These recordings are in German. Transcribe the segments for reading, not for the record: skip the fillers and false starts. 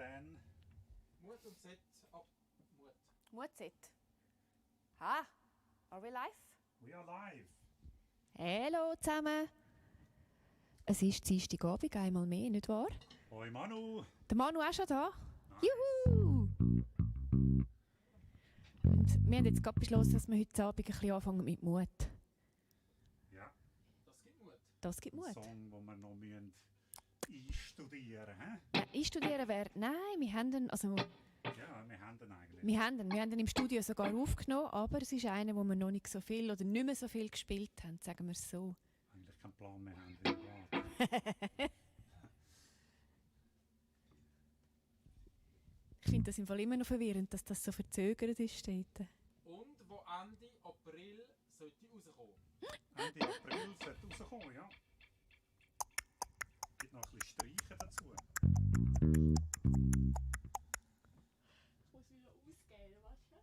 dann... Mut und Set ab. Mut. Mut-Set. Ha, are we live? We are live. Hallo zusammen. Es ist Dienstagabend, einmal mehr, nicht wahr? Hoi Manu. Der Manu auch schon da? Nice. Juhu! Und wir haben jetzt gerade beschlossen, dass wir heute Abend ein bisschen anfangen mit Mut. Ja. Das gibt Mut. Das gibt Mut. Ein Song, den wir noch einstudieren müssen. Einstudieren wäre... Nein, wir haben ihn... Also, Ja, wir haben den eigentlich. wir haben ihn im Studio sogar aufgenommen, aber es ist einer, wo wir noch nicht so viel oder nicht mehr so viel gespielt haben, sagen wir es so. Eigentlich keinen Plan mehr haben, wie wir Ich finde das im Fall immer noch verwirrend, dass das so verzögert ist. Steht. Und wo Ende April sollte rauskommen. Ende April sollte rauskommen, ja. Es gibt noch ein bisschen Streichen dazu. Ich muss wieder ausgehen, weißt du?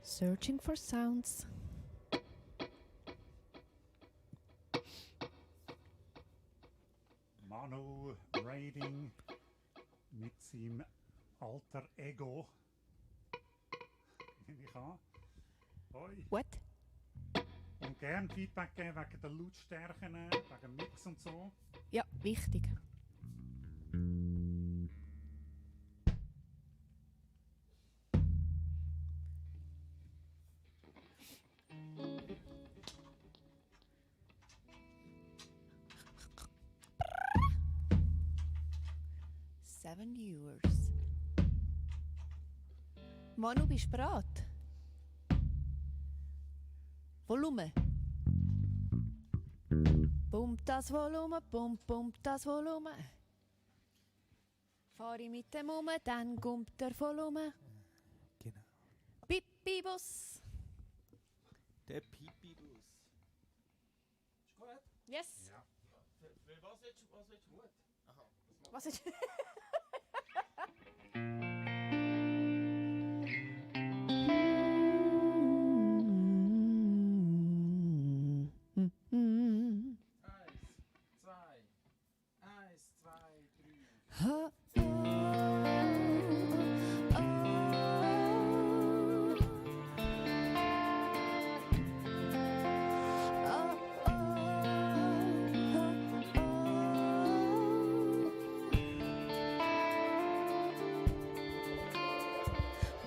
Searching for sounds. Manu Raiding mit seinem alter Ego. Nehme ich an. Hoi. What? Und gerne Feedback geben wegen der Lautstärken, wegen dem Mix und so. Ja, wichtig. Seven Viewers. Manu, bist du bereit? Volumen. Pump das Volumen, pump das Volumen. Fahr ich mit dem um, dann kommt der Volumen. Genau. Pipi-Bus. Der Pipi-Bus. Ist gut? Yes. Ja. Für was willst du Mut? Aha. Was ist... Eins, zwei, drei. Oh, oh,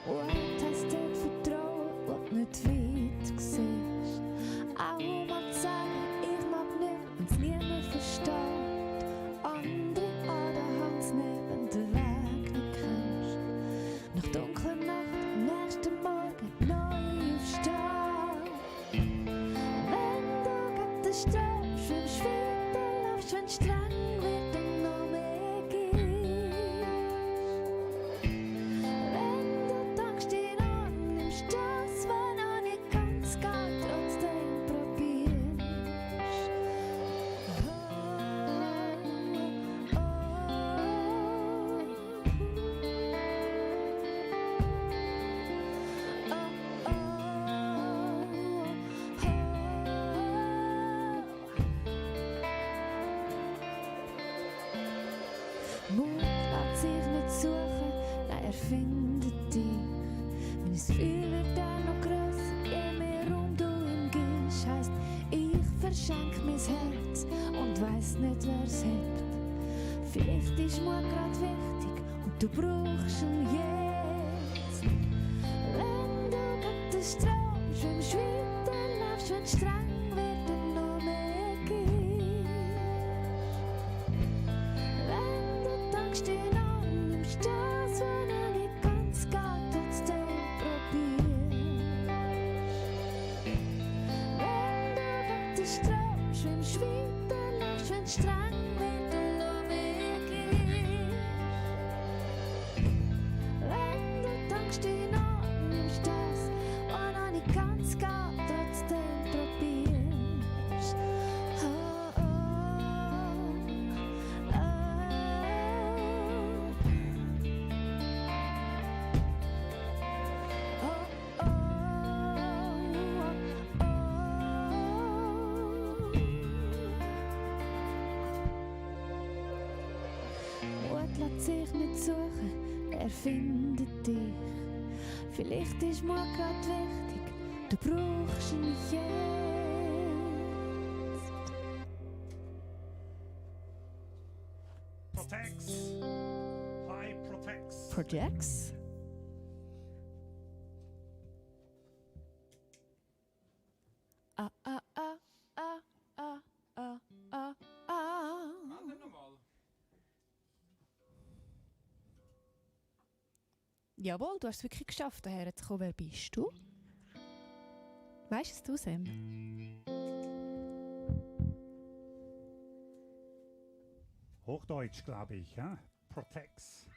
What heißt dir Vertrauen, was nicht weit siehst? Auch mal sagen, ich mag nicht, wenn's niemand versteht. Andere an der Hand nehmen, den Weg nicht kennst. Nach dunkler Nacht, am nächsten Morgen neu aufstehen. Wenn du gegen den Strom schwimmst, weiter laufst, wenn streng wird und noch mehr gibst. Wenn du tankst ihn an, nimmst das, was noch nicht ganz geht, trotzdem probierst. Mut lässt sich nicht suchen, nein, er findet dich. Wenn es Gefühl wird, dann noch grösser, je mehr Raum du ihm gibst. Heisst, ich verschenk mein Herz und weiss nicht, wer's hebt. Vielleicht ist Mut grad wichtig und du brauchst ihn jetzt. Wenn du gegen den Strom schwimmst, weiter laufst, wenn streng wird und noch mehr gibst. Wenn du tankst ihn an, nimmst das, was noch nicht ganz geht, trotzdem probierst. Wenn du gegen den Strom schwimmst, weiter laufst, wenn streng wird und noch mehr gibst. Wenn du tankst ihn an, nimmst das, was noch nicht ganz geht, trotzdem probierst. Oh, oh, oh, oh, oh, oh. suchen, er findet dich. Vielleicht ist mal grad wichtig, du brauchst ihn jetzt. Protects. Hi, Protects. Projects? Ah, ah, ah, ah, ah, ah, ah, ah. Andere nochmal. Jawohl, du hast es wirklich geschafft, daher zu kommen. Wer bist du? Weißt es du, Sam? Hochdeutsch, glaube ich, ja? Protects.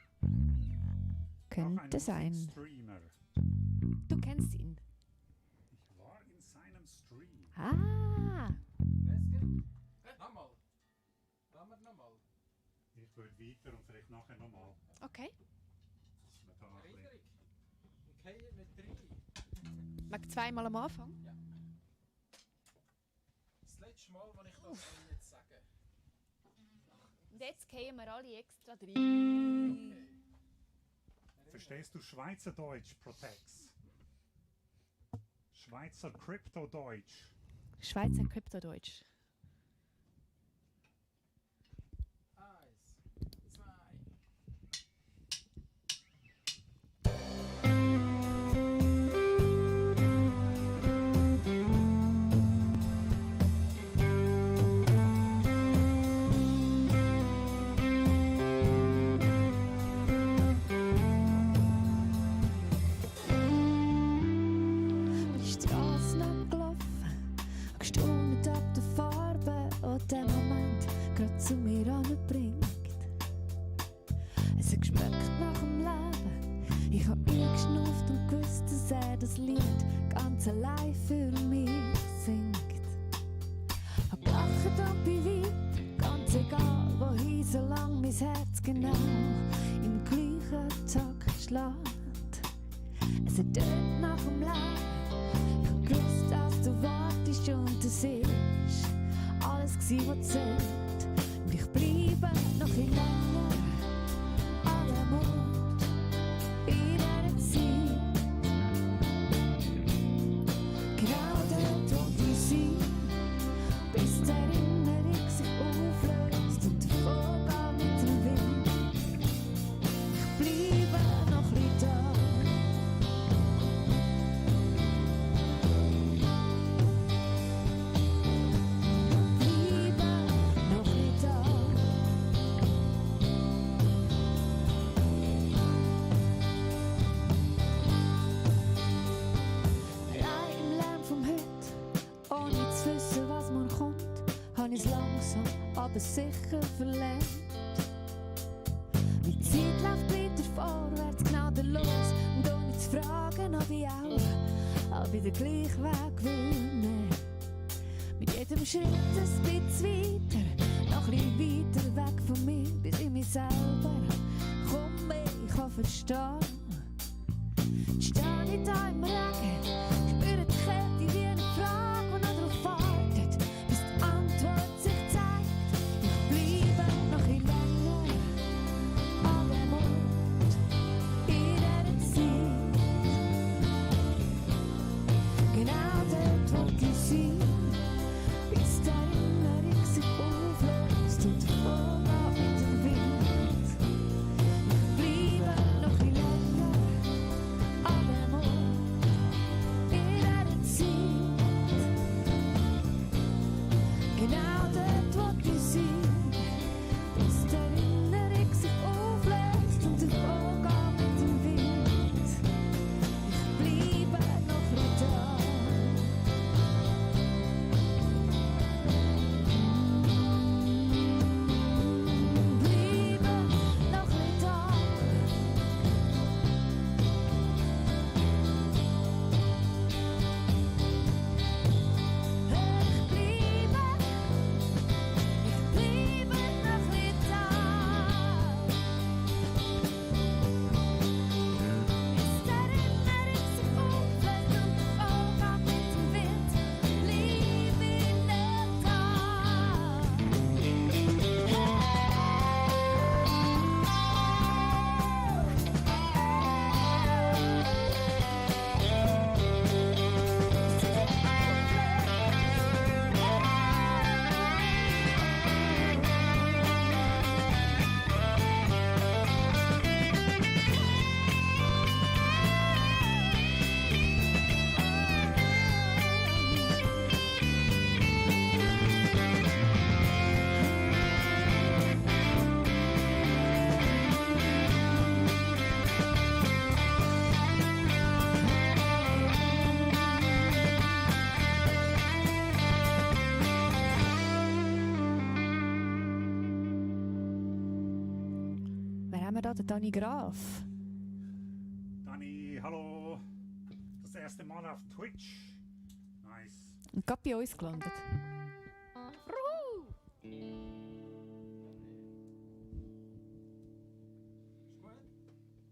Könnte sein. Streamer. Du kennst ihn. Ich war in seinem Stream. Ah! Nochmal. Lassen wir nochmal. Ich würde weiter und vielleicht nachher nochmal. Okay. Dass wir da ein bisschen- Erinnerung. Okay, mit 3. Mag zweimal am Anfang? Ja. Das letzte Mal, als ich das jetzt sage. Und jetzt gehen wir alle extra rein. Okay. Verstehst du Schweizerdeutsch, Protects? Schweizer Kryptodeutsch. Schweizer Kryptodeutsch. 1, 2. Die Straße lang gelaufen, gestaunt ab der Farbe, die der Moment gerade zu mir anbringt. Es hat geschmeckt nach dem Leben. Ich hab eingeschnauft und gewusst, dass er das Lied ganz allein für mich singt. Hab gelacht und bin weit, ganz egal wohin, solange mein Herz genau im gleichen Takt schlägt. Es hat dort nach dem Leben. Ich hab gewusst, dass du wartest und es ist alles gsi, was zählt. Und ich bleibe noch ein länger an dem Ort, in dieser Zeit. Genau dort, wo wir sind, bis die Erinnerung sich auflöst und davongeht mit dem Wind. Ich bleibe noch ein da. Aber sicher verlernt. Die Zeit läuft weiter vorwärts, gnadenlos. Und ohne zu fragen, ob ich auch wieder gleich Weg will nehmen. Mit jedem Schritt ein bisschen weiter, noch ein bisschen weiter weg von mir, bis ich mich selber komme, ich kann verstehen. Stehe ich da im Regen, spüre die Kälte wie eine Frage, die noch darauf wartet, bis die Antwort sich zeigt. Ich bleibe noch ein länger an dem Ort, in dieser Zeit. Genau dort, wo ich sein, bis die Erinnerung sich auflöst und vorgeht mit dem Wind. Ich bleibe noch ein länger an dem Ort, wir da den Dani Graf. Dani, hallo. Das erste Mal auf Twitch. Nice. Und gerade bei uns gelandet.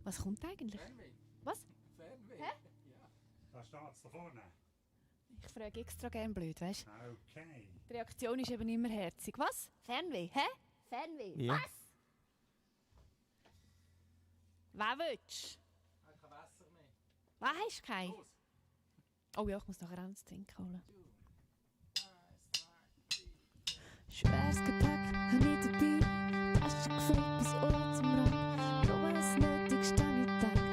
Was kommt eigentlich? Fernweh. Was? Fernweh. Hä? Ja. Da steht's da vorne. Ich frage extra gern blöd, weißt du? Okay. Die Reaktion ist eben immer herzig. Was? Fernweh? Hä? Fernweh? Ja. Was? Was willst du? Ich habe kein Wasser mehr. Was hast du kein? Los. Oh ja, ich muss nachher auch zu trinken holen. 1, 2, 3. Schweres Gepäck habe ich dabei, Tasche gefüllt bis oben zum Rand. Nur das Nötigste habe ich gedacht.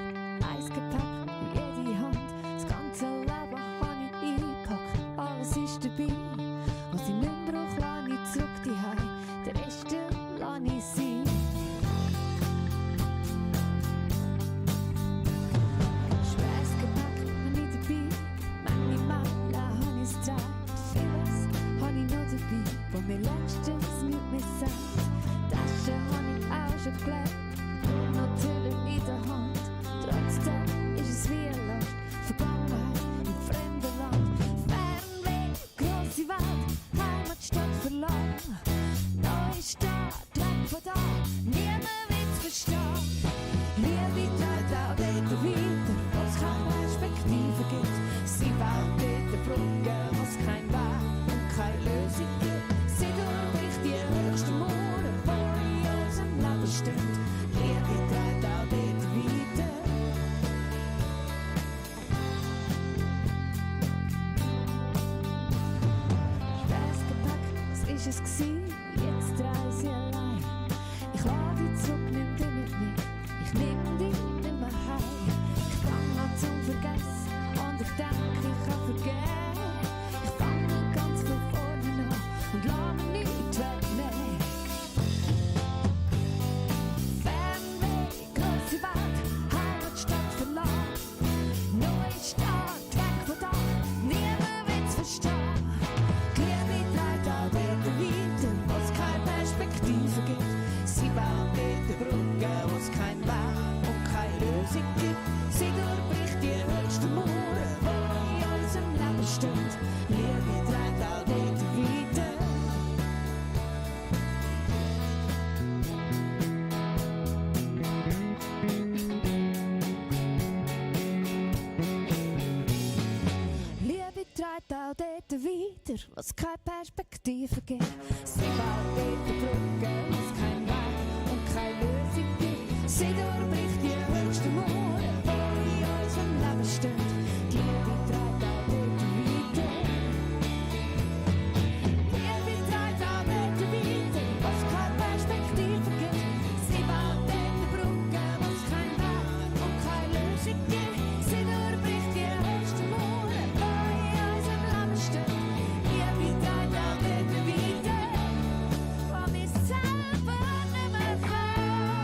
Eins Gepäck in jede Hand. Das ganze Leben habe ich eingepackt. Alles ist dabei. Was ich nicht brauche, lasse ich zurück die Heim. Der Rest lasse ich sein. Schweres Gepäck habe ich dabei. Manche Male habe ich es gezeigt. Vieles habe ich noch dabei, wo mir letztens nicht mehr sagt. Tasche habe ich auch schon gelegt, nur noch Tülle in der Hand. Trotzdem ist es wie eine Last, Vergangenheit im fremden Land. Fernweh, grosse Welt, Heimatstadt verloren. Neue Stadt, weg von da, niemand will's verstehen. Liebe trägt auch dort weiter, wo es keine Perspektive gibt. Sie baut dort Brücken, wo es kein Weg und keine Lösung gibt. Sie durchbricht die höchsten Mauern, die in unserem Leben stehen. Liebe trägt auch dort weiter. Schweres Gepäck, was ist es gsi? Jetzt reise ich allein. Ich lade dich zurück, nimm dich mit mir. Ich nehm dich nicht mehr heim. Ich gang noch zum Vergessen und ich denke, ich kann vergehen. Ich fange ganz von vorne an und lass mir nichts wegnehmen. Fernweh, grosse Welt, Heimatstadt verloren. Neue Stadt, weg von da, niemand will's verstehen. Die Liebe trägt auch dort weiter, wo es keine Perspektive gibt. Sie baut dort Brücken, wo es kein Weg und keine Lösung gibt. Sie durchbricht die höchsten Mauern, die in unserem Leben stehen. Liebe trägt auch dort weiter. Liebe trägt auch dort weiter, was keine Perspektive gibt. Sie baut dort Brücken, was kein Weg und keine Lösung gibt. Sie durchbricht die höchsten Mauern, die in unserem Leben stehen. Die Liebe trägt auch dort weiter. Liebe trägt auch dort weiter, was keine Perspektive gibt. Sie baut dort Brücken, was kein Weg und keine Lösung gibt. Sie durchbricht die höchsten Mauern, die in unserem Leben stehen. Liebe trägt auch dort weiter, wo wir selber nicht mehr können.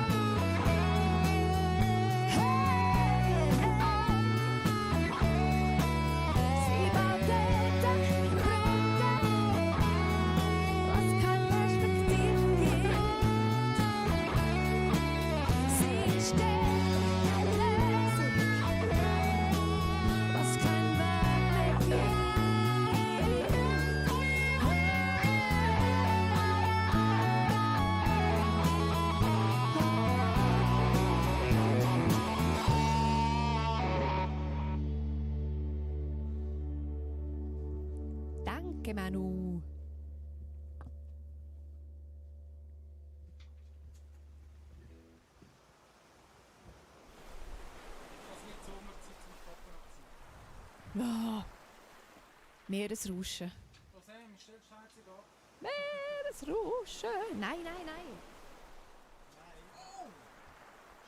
Sie baut dort Brücken, was keine Perspektive gibt. Sie stellt Lösung, was kein Weg mehr gibt. Danke, Manu. Das wird Sommerzeit zum Kochen. Ja. Meeresrauschen. Oh Sam, stell die Scheiße ab. Meeresrauschen. Nein, nein, nein. Nein. Oh!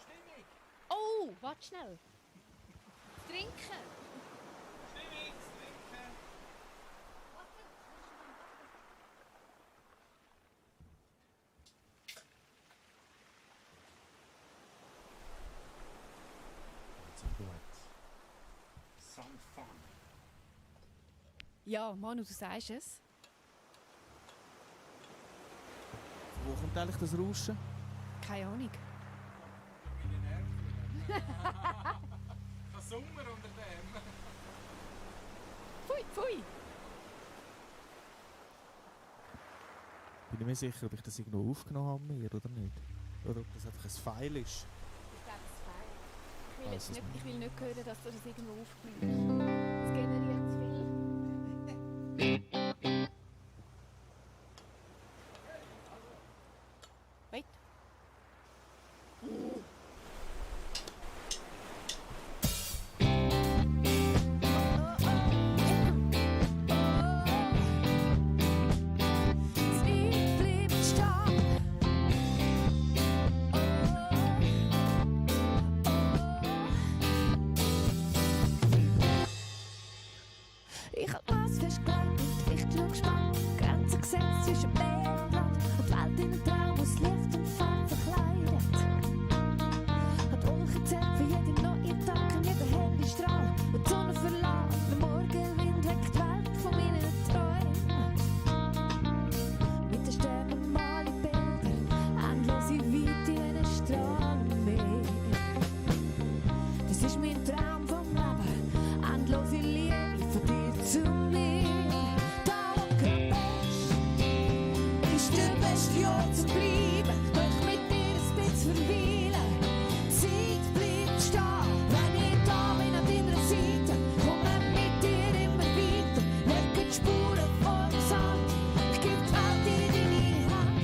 Stimmig! Oh, warte schnell. Trinken. Stimmig! Trinken! Some fun. Ja, Manu, du sagst es. Wo kommt eigentlich das Rauschen? Keine Ahnung. Ein Sommer unter dem. Pfui, pfui. Bin ich mir sicher, ob ich das irgendwo aufgenommen habe mir oder nicht. Oder ob das einfach ein File ist. Ich glaube, es fehlt. Ich will, Weiss jetzt es nicht, nicht. ich will nicht hören, dass du das irgendwo aufgenommen hast. Es generiert zu viel. Wait. Ich hab was festgelegt und Richtung gespannt. Grenzen gesetzt zwischen Meer und Land. Und die Welt in einem Traum aus Licht und Farbe verkleidet. Hat Wolken gezählt für jeden neuen Tag und jeden Handystrahl. Und die Sonne verlässt, der Morgenwind weckt die Welt von meinen Träumen. Mit den Sternen male ich Bilder, endlose Weite wie ein Strahlenmeer. Das ist mein Traum vom Leben, endlose Liebe von dir zu mir. Da wo du gerade bist, ist der beste Ort zu bleiben. Möchte mit dir ein bisschen verweilen. Die Zeit bleibt stehen, wenn ich da bin an deiner Seite. Komme mit dir immer weiter, lege die Spuren vom Sand. Ich gebe die Welt in deine Hand.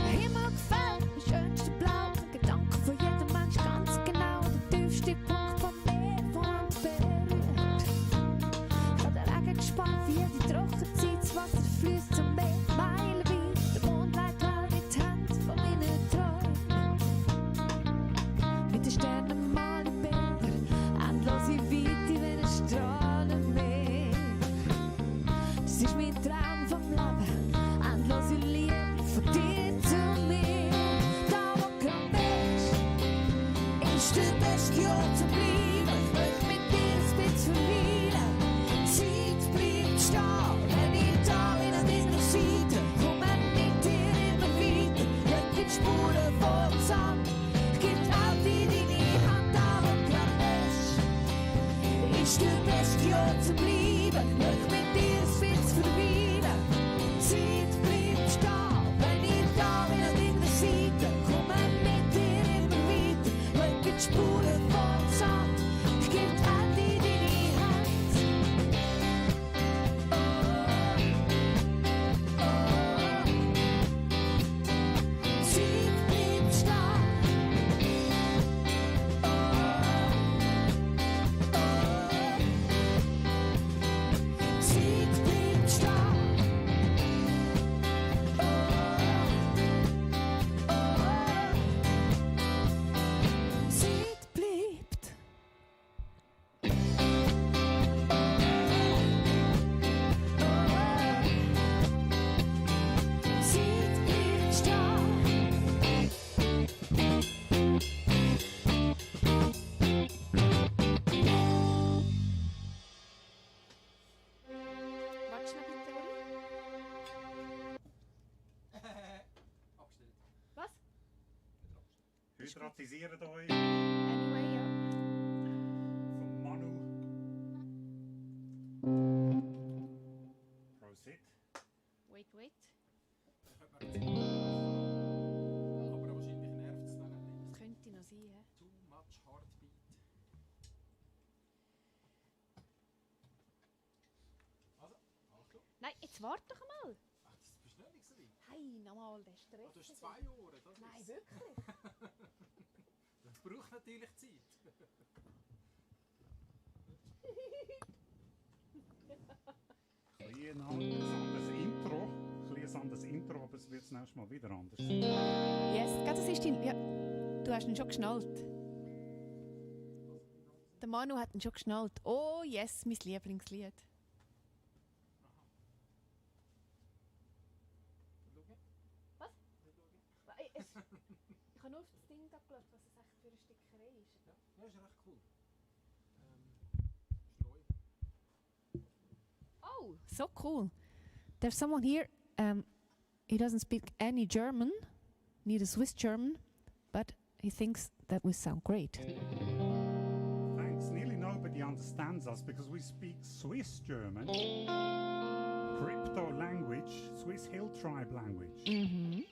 Der Himmel gefällt mir, schönste Blau. Der Gedanke von jedem Mensch ganz genau. Der tiefste Punkt vom Meer, von Hand berührt. Ich habe den Regen gespannt, wie jede Trockenzeit. Das Wasser fließt zum Meer, meilenweit. Der Mond legt die Welt in die Hände von meinen Träumen. Mit den Sternen male ich Bilder, endlose Weite wie ein Strahlenmeer. Das ist mein Traum vom Leben, endlose Liebe von dir zu mir. Da wo du gerade bist, ist der beste Ort zu bleiben. Ich möchte mit dir ein bisschen verweilen. Die Zeit bleibt stehen, wenn ich da bin an deiner Seite. Komme mit dir immer weiter, lege die Spuren vom Sand. Ich gebe die Welt in deine Hand. Da wo du gerade bist, ist der beste Ort zu bleiben. Ich möchte mit dir ein bisschen verweilen. Die Zeit bleibt stehen, wenn ich da bin an deiner Seite. Komme mit dir immer weiter, lege die Spuren vom Sand. Ich gebe die Welt in deine Hand. Die Zeit bleibt stehen. Zeit bleibt stehen. Zeit bleibt. Zeit bleibt stehen. Warte noch bitte, Uli. Abgestellt. Was? Hydratisiert euch Anyway, ja. vom Manu. Prosit. Wait, wait. Da könnte man jetzt aber wahrscheinlich nervt es dann ein bisschen. Das könnte noch sein, hä? Too much heartbeat. Also, Achtung. Nein, jetzt warte doch mal. Ach, das bist du nicht so weit. Hey, nochmal, der Ah, Stress. du hast 2 Ohren, das Nein, ist. wirklich? Das braucht natürlich Zeit. Ein anderes Intro. Ein anderes Intro, aber es wird das nächste Mal wieder anders sein. Yes, gell, das ist dein... Ja, du hast ihn schon geschnallt. Der Manu hat ihn schon geschnallt. Oh yes, mein Lieblingslied. Was? Ich habe nur auf das Ding da geschaut, was es echt für eine Stickerei ist. Ja, ist recht cool. Schleu. Oh! Oh, so cool. There's someone here, he doesn't speak any German, neither Swiss German, but he thinks that we sound great. Thanks. Nearly nobody understands us because we speak Swiss German, crypto language, Swiss Hilltribe language. Mhm.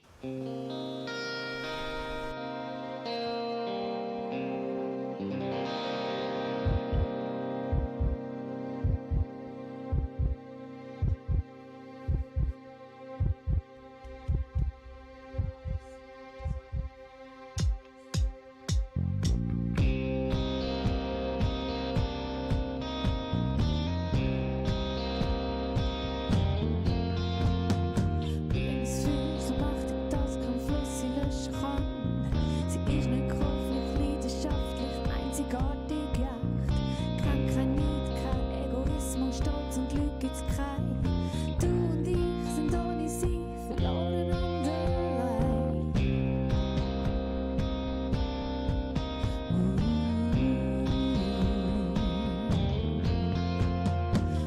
So machtig, dass kein Fluss sie löschen kann. Sie ist nicht käuflich, leidenschaftlich, einzigartig echt. Kennt kein Neid, kein Egoismus, Stolz und Glück gibt's kein. Du und ich sind ohne sie verloren und allein.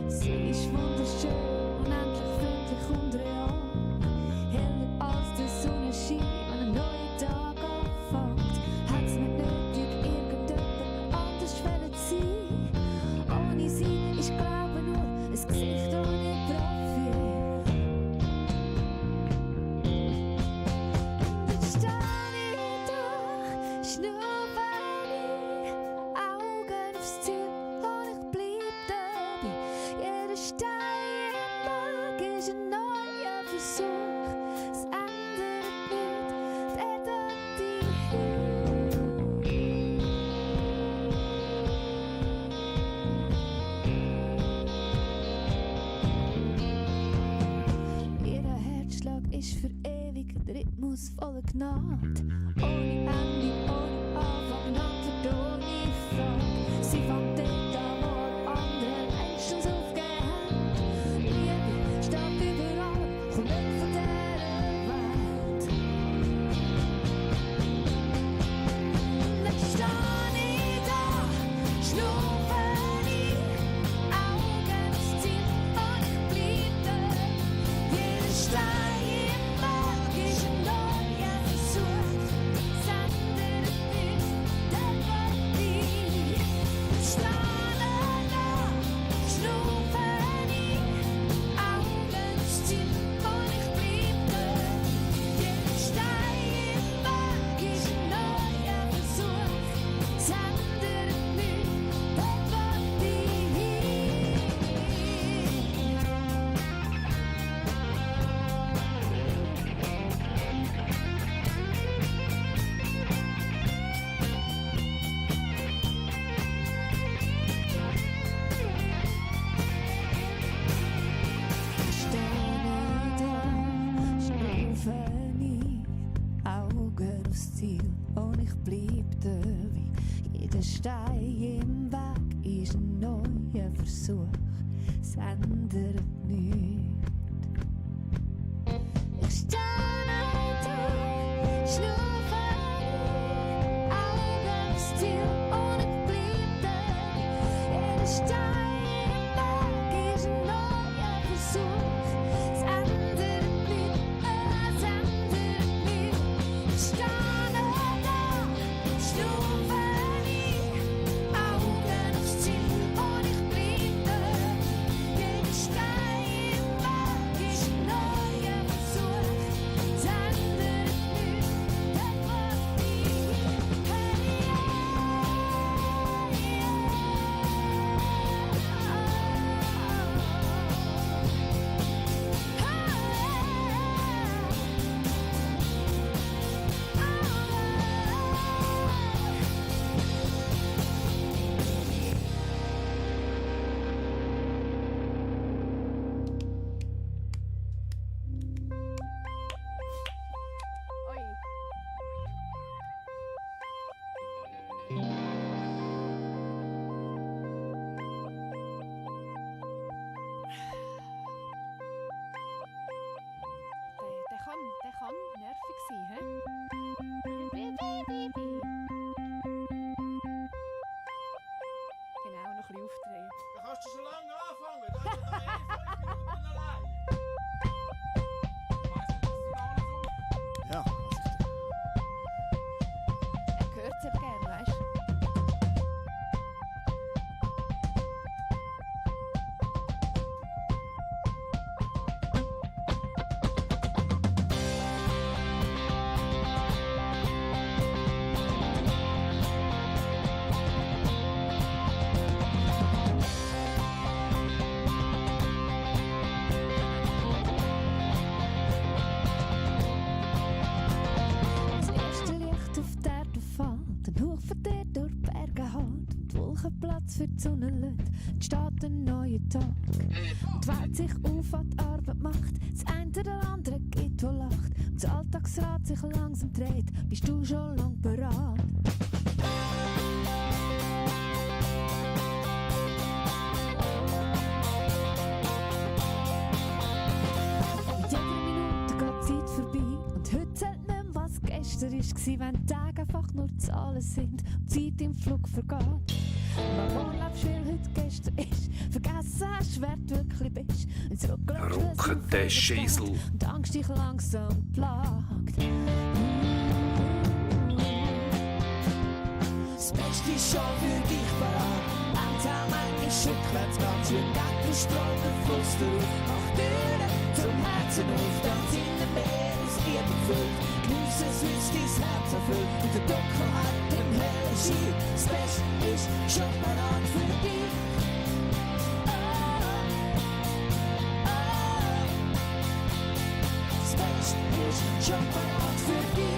Sie ist wunderschön, unendlich freundlich und real. Heller als der Sonnenschein, wenn ein neuer Tag anfängt. Hat's nicht nötig, irgendjemand anders wollen zu sein. Ohne sie ist Glaube nur ein Gesicht ohne Profil. Dann steh ich da, schnurre ich, Augen aufs Ziel und ich bleib dabei. Jeder Stein im Weg ist ein neuer Versuch. Es ändert nicht, der dort Jeder Herzschlag ist für ewig, der Rhythmus voller Gnade. Ohne Ende, ohne Anfang, eine Antwort ohne Frage. Sie fängt dort an, wo andere längstens aufgegeben haben. Liebe steht überall, kommt nicht von dieser Welt. Dann steh ich da, schnurre ich, Augen aufs Ziel und ich bleib da. Jeder Stein im Weg ist ein neuer Versuch. Es ändert nichts, der wird nie. Steh da, schnurre ich, Augen aufs Ziel und ich bleib da. Jeder Stein im Weg ist ein neuer Versuch. Es ändert nichts, der wird nie. Stehe da, schnaufe ich, Augen aufs Ziel und ich bleib dabei. Jeder Stein im Weg ist ein neuer Versuch, es ändert nichts. Ich stehe da, schnaufe ich, Augen aufs Ziel und ich bleib dabei. Jeder Stein im Weg ist ein neuer Versuch, es ändert nichts, es ändert nichts. Ich stehe da, schnaufe ich, Augen aufs Ziel und ich bleib dabei. Jeder Stein im Weg ist ein neuer Versuch, für die Sonne lädt, entsteht ein neuer Tag. Und die Welt sich auf an die Arbeit macht, das eine oder andere geht, wo lacht. Und das Alltagsrad sich langsam dreht, bist du schon lang bereit. Mit jeder Minute geht die Zeit vorbei und heute zählt nicht mehr, was gestern war, wenn die Tage einfach nur Zahlen sind und die Zeit im Flug vergeht. Warum lebst du, weil heute gestern ist? Vergessen hast, wer du wirklich bist. Und zurückgelaufen Verrückte Schiesel. und die Angst dich langsam plagt. Das Beste ist schon für dich parat. Langsam manchmal rückwärts, ganz schön gegen Strom, der Fluss durch. Mach Türen zum Herzen auf, dann sind wir mehr als Liebe gefüllt. Genuss es, wie's dein Herz erfüllt. In der Dunkelheit, im hellen Schein. Das Beste ist schon parat für dich. Das Beste ist schon parat für dich.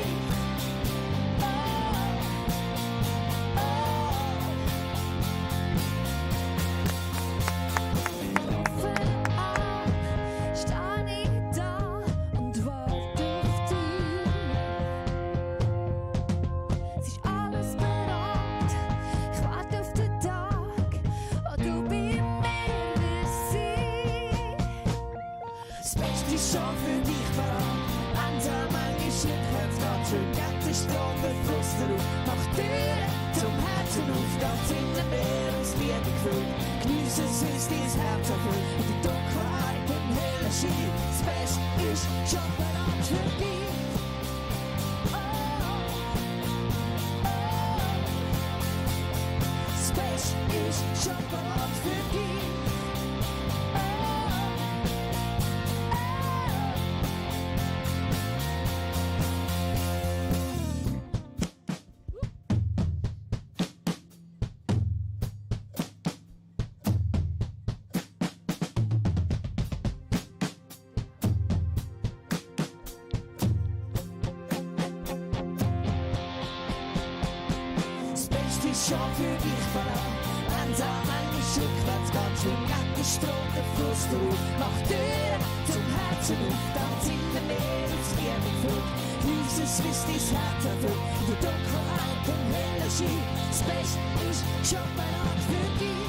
Schon für dich parat. Langsam manchmal rückwärts, ganz schön gegen den Strom, der Fluss durch. Mach Türen zum Herzen auf, dann sind wir mehr als Liebe gefüllt. Genuss es, wie's dein Herz erfüllt. In der Dunkelheit, im hellen Schein. Das Beste ist schon parat für dich.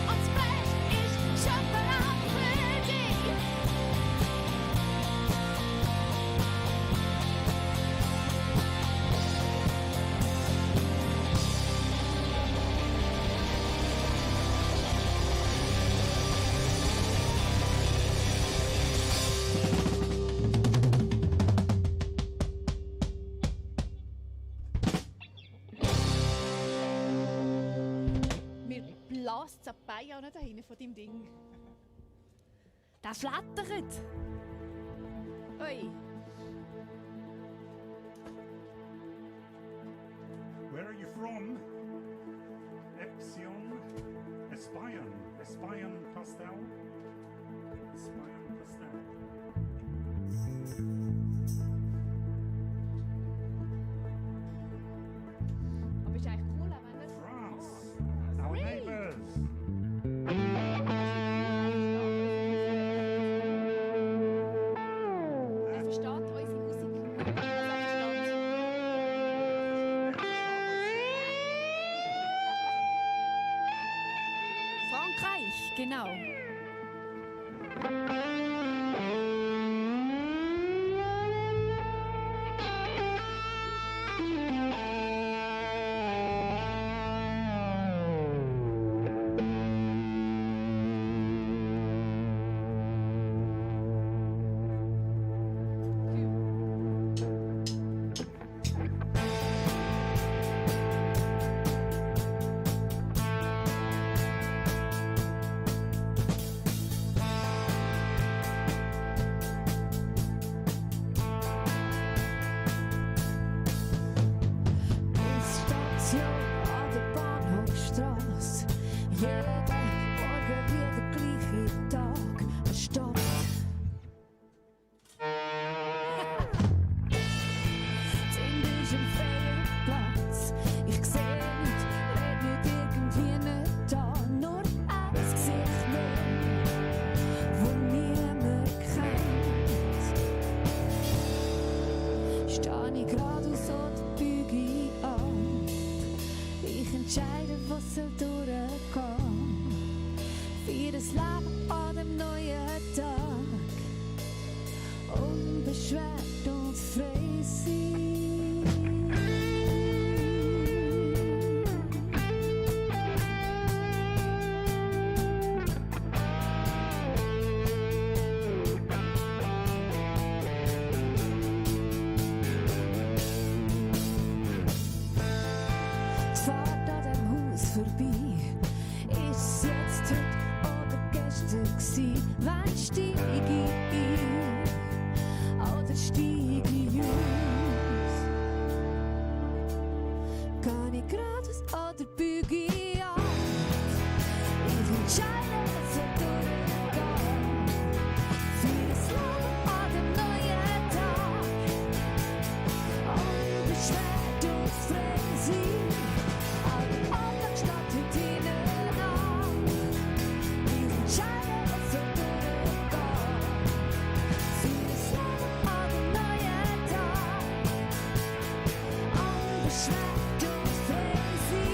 Und das Beste ist schon parat für dich. Blasst es ab Bein da hinten von deinem Ding. Das flattert. Ui. Where are you from? Epsion, Espion Pastel. Espion Pastel. Aber ist eigentlich cool, wenn das... France, our neighbours. Er versteht unsere Musik. Frankreich, genau. entscheiden, was wir durchgehen. Für das Leben an dem neuen Tag. Unbeschwert und frei sein. All den Alltag steht heute ihnen an. Wir entscheiden, was wir durchgehen. Für das Leben an dem neuen Tag. Unbeschwert und frei sein.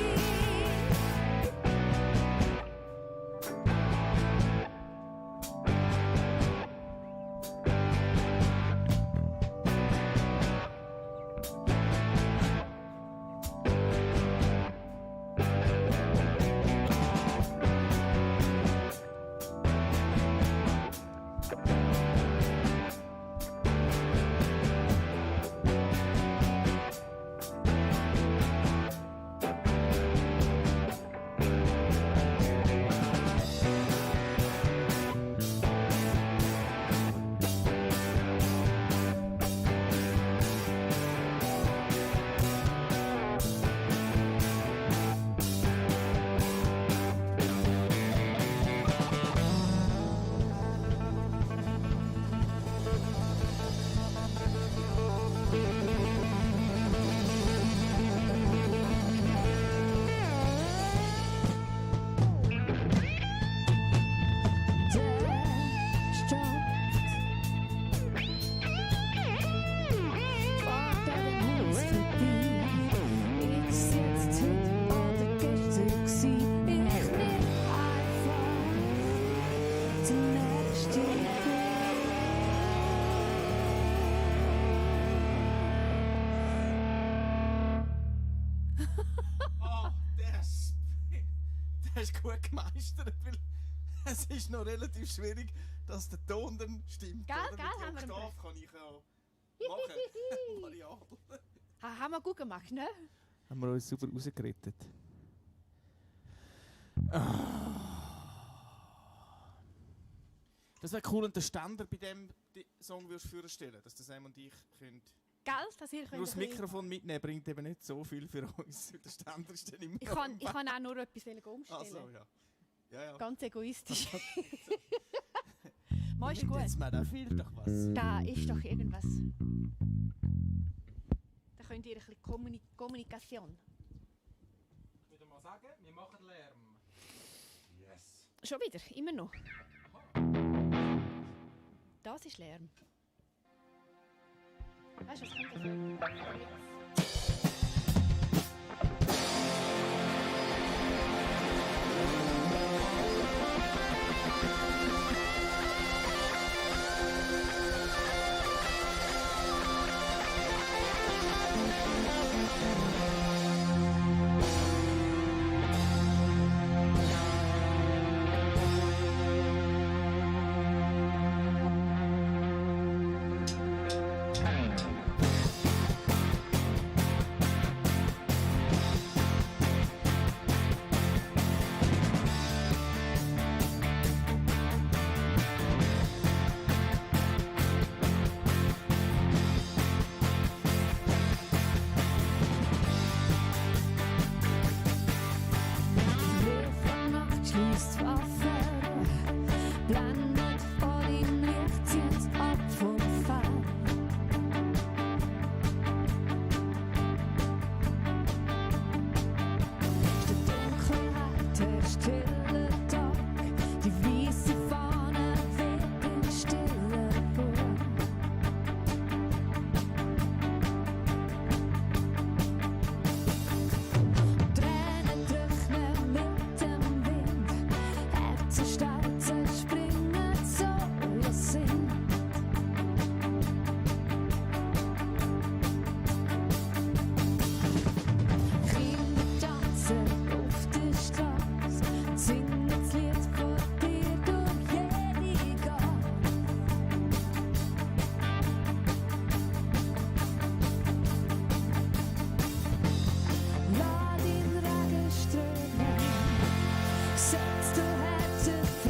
Oh, das ist gut gemeistert, weil es ist noch relativ schwierig, dass der Ton dann stimmt. Gell, oder? gell, Mit haben wir der einen Oktav kann ich ja machen. Variabel. Haben wir gut gemacht, ne? Haben wir uns super rausgerettet. Das wäre cool, und den Ständer bei dem Song würdest du vorstellen, dass das Sam und ich können. Gell, dass ihr Nur das Mikrofon mitnehmen bringt eben nicht so viel für uns. Der Ständer ist dann immer Ich kann auch nur etwas umstellen. Also, ja. Ja. Ganz egoistisch. Mal ist gut. Jetzt mal, da fehlt doch was. Da ist doch irgendwas. Da könnt ihr ein bisschen Kommunikation. Ich würde mal sagen, wir machen Lärm. Yes. Schon wieder, immer noch. Das ist Lärm. Weißt du, was kommt das? Setzt du hätte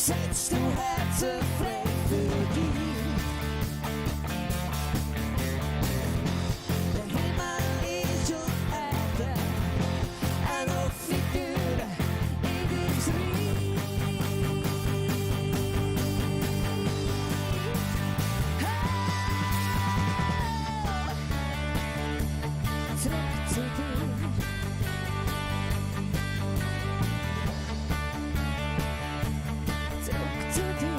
setzt du Herzen frei für dich. Der Himmel ist auf Erde, eine offene Tür in dein Reich. Zurück zu dir. Zurück zu dir.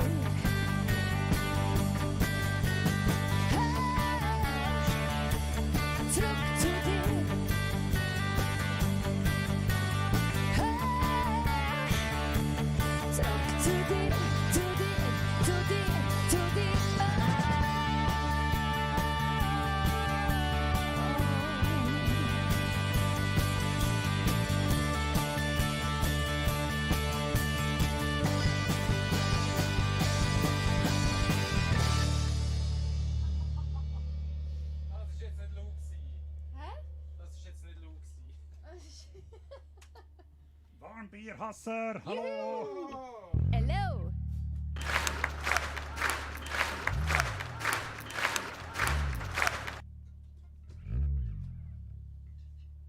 Zurück zu dir. Zurück zu dir, zu dir, zu dir, zu dir. Das ist jetzt nicht laut gewesen. Hä? Das ist jetzt nicht laut gewesen. Warmbierhasser, hallo! Hello!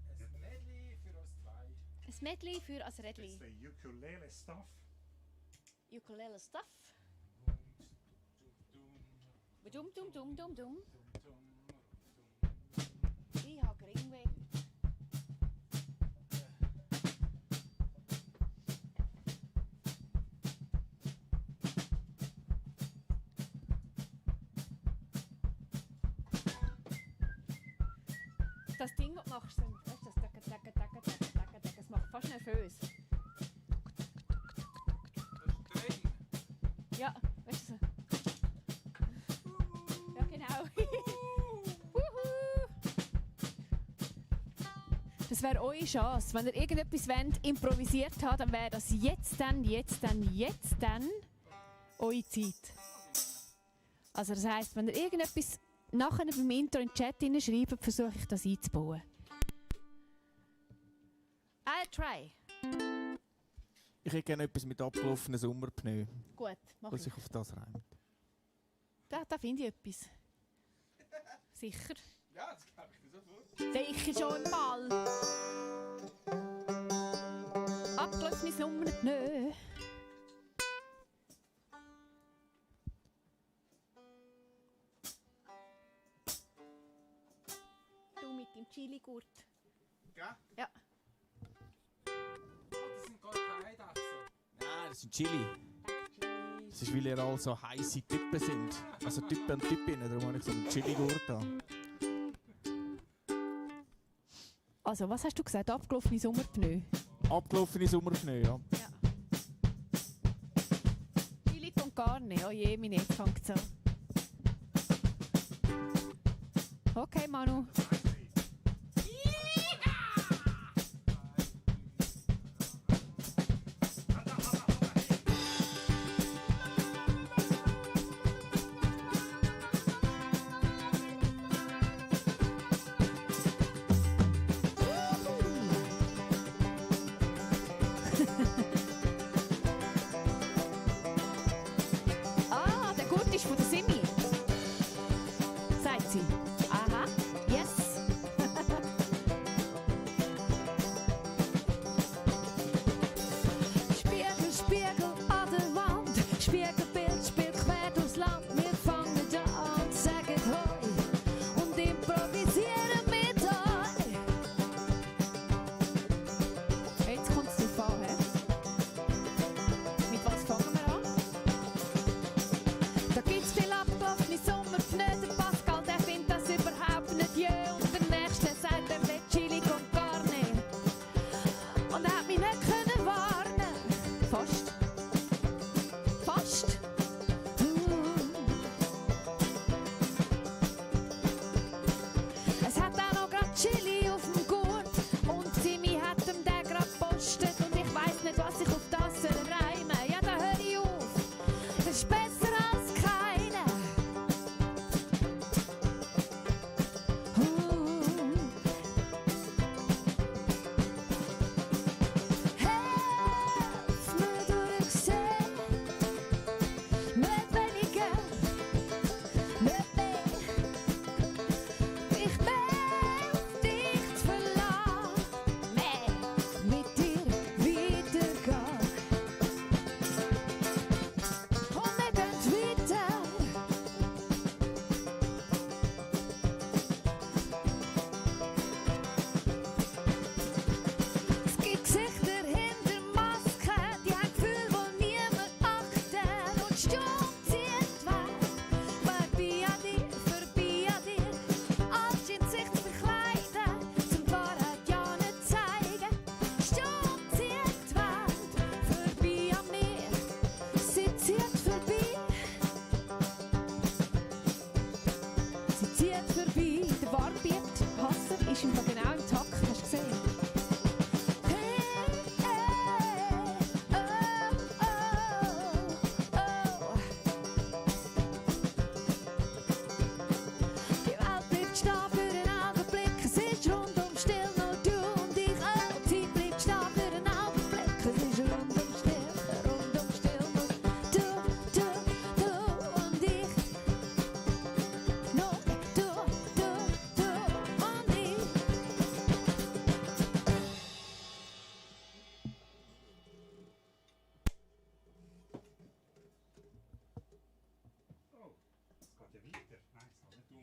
Ein Medley für uns zwei. Ein Medley für ein It's Rädli. the ukulele stuff. Ukulele Stuff. Dum dum dum dum dum. Ich habe Geringweh. Das Ding, was du machst, weißt du, das Tacka, Tacka, Tacka, Tacka, Tacka, Tacka, das macht fast nervös. Das ist drin. Ja, weißt du. Ja, genau. Wuhu. Das wäre eure Chance. Wenn ihr irgendetwas wollt, improvisiert habt, dann wäre das jetzt dann eure Zeit. Also das heisst, wenn ihr irgendetwas nachher beim Intro in den Chat schreibt, versuche ich das einzubauen. I'll try. Ich hätte gerne etwas mit abgelaufenen Sommerpneu, Gut, mach was ich. sich auf das reimt. Da finde ich etwas. Sicher. Ja, das glaube ich dir sofort. Sicher schon mal. Abgelaufene Sommerpneu. Du mit dem Chili-Gurt. Gell? Ja. Oh, das sind gar keine Eidechsen. Nein, das sind Chili. Das ist, weil ihr alle so heisse Typen sind. Also Typen und Typinnen, darum habe ich so einen Chili-Gurt an. Also, was hast du gesagt? Abgelaufene Sommerpneu? Abgelaufene Sommerpneu, ja. Ja. Chili con carne. Oh je, meine, jetzt fängt es an. Okay, Manu. Ah, der Gurt ist von der Simi. Sagt sie. Aha, yes. Spiegel, Spiegel an der Wand. Spiegelbild spielt quer durchs Land. Wir fangen da an, sagen Hoi und improvisieren mit euch. Jetzt kommt es drauf an, hä? Mit was fangen wir an? Da gibt's viel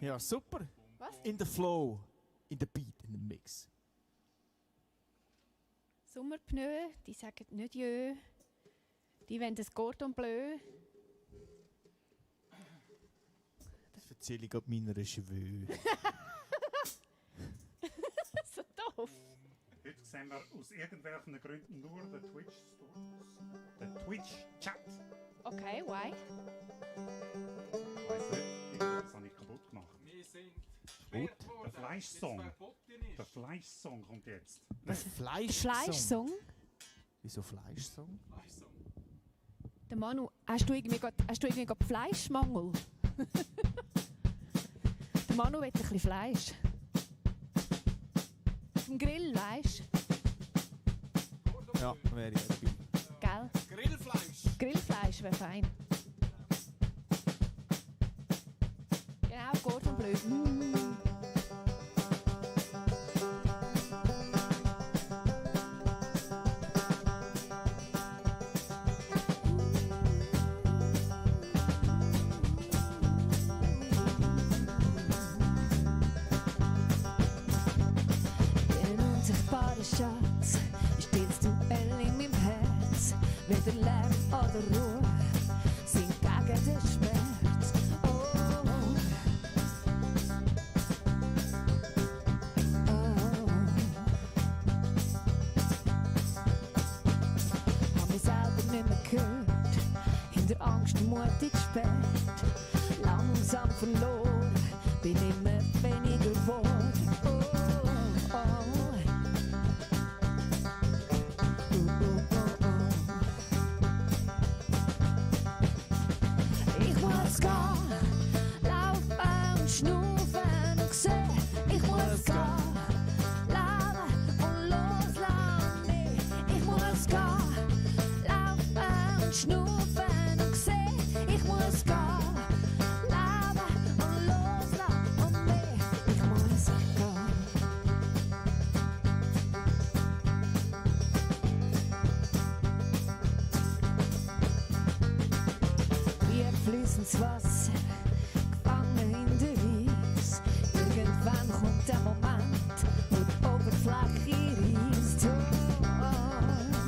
Ja, super. Was? In the flow, in the beat, in the mix. Sommerpneu, die sagen nicht jö. Die wollen das Cordon Bleu. Das erzähle ich gerade meiner Cheveux. So doof. Heute sehen wir aus irgendwelchen Gründen nur den Twitch-Chat. Okay, why? Ich weiss nicht, irgendwas habe ich kaputt gemacht. Wir sind Gut. gesperrt worden, Der Fleischsong. weil es verboten ist. Der Fleischsong kommt jetzt. Fleischsong? Wieso Fleischsong? Fleischsong. Der Manu, hast du irgendwie gerade Fleischmangel? Der Manu will ein bisschen Fleisch. Vom Grill, weißt Ja, wäre ich dabei. du? Gell? Grillfleisch. Grillfleisch wäre fein. Genau, Cordon Bleu. Der unsichtbare Schatz, stets Duell in meinem Herz. Weder Lärm oder Ruhe sind gegen den Schmerz. Oh, oh. Hab mich selber nicht mehr gehört, hinter Angst mutig gesperrt. Langsam verloren, bin immer weniger geworden. Oh, oh, oh. Ich muss gehen, laufen und schnaufen und sehen. Ich muss gehen, leben und loslassen mich. Ich muss gehen, laufen und schnaufen und sehen. Ich muss gehen, leben und loslassen mich. Ich muss gehen. Wir fließendes Wasser, gefangen in der Eis. Irgendwann kommt der Moment, wo die Oberfläche reißt. Oh, oh, oh.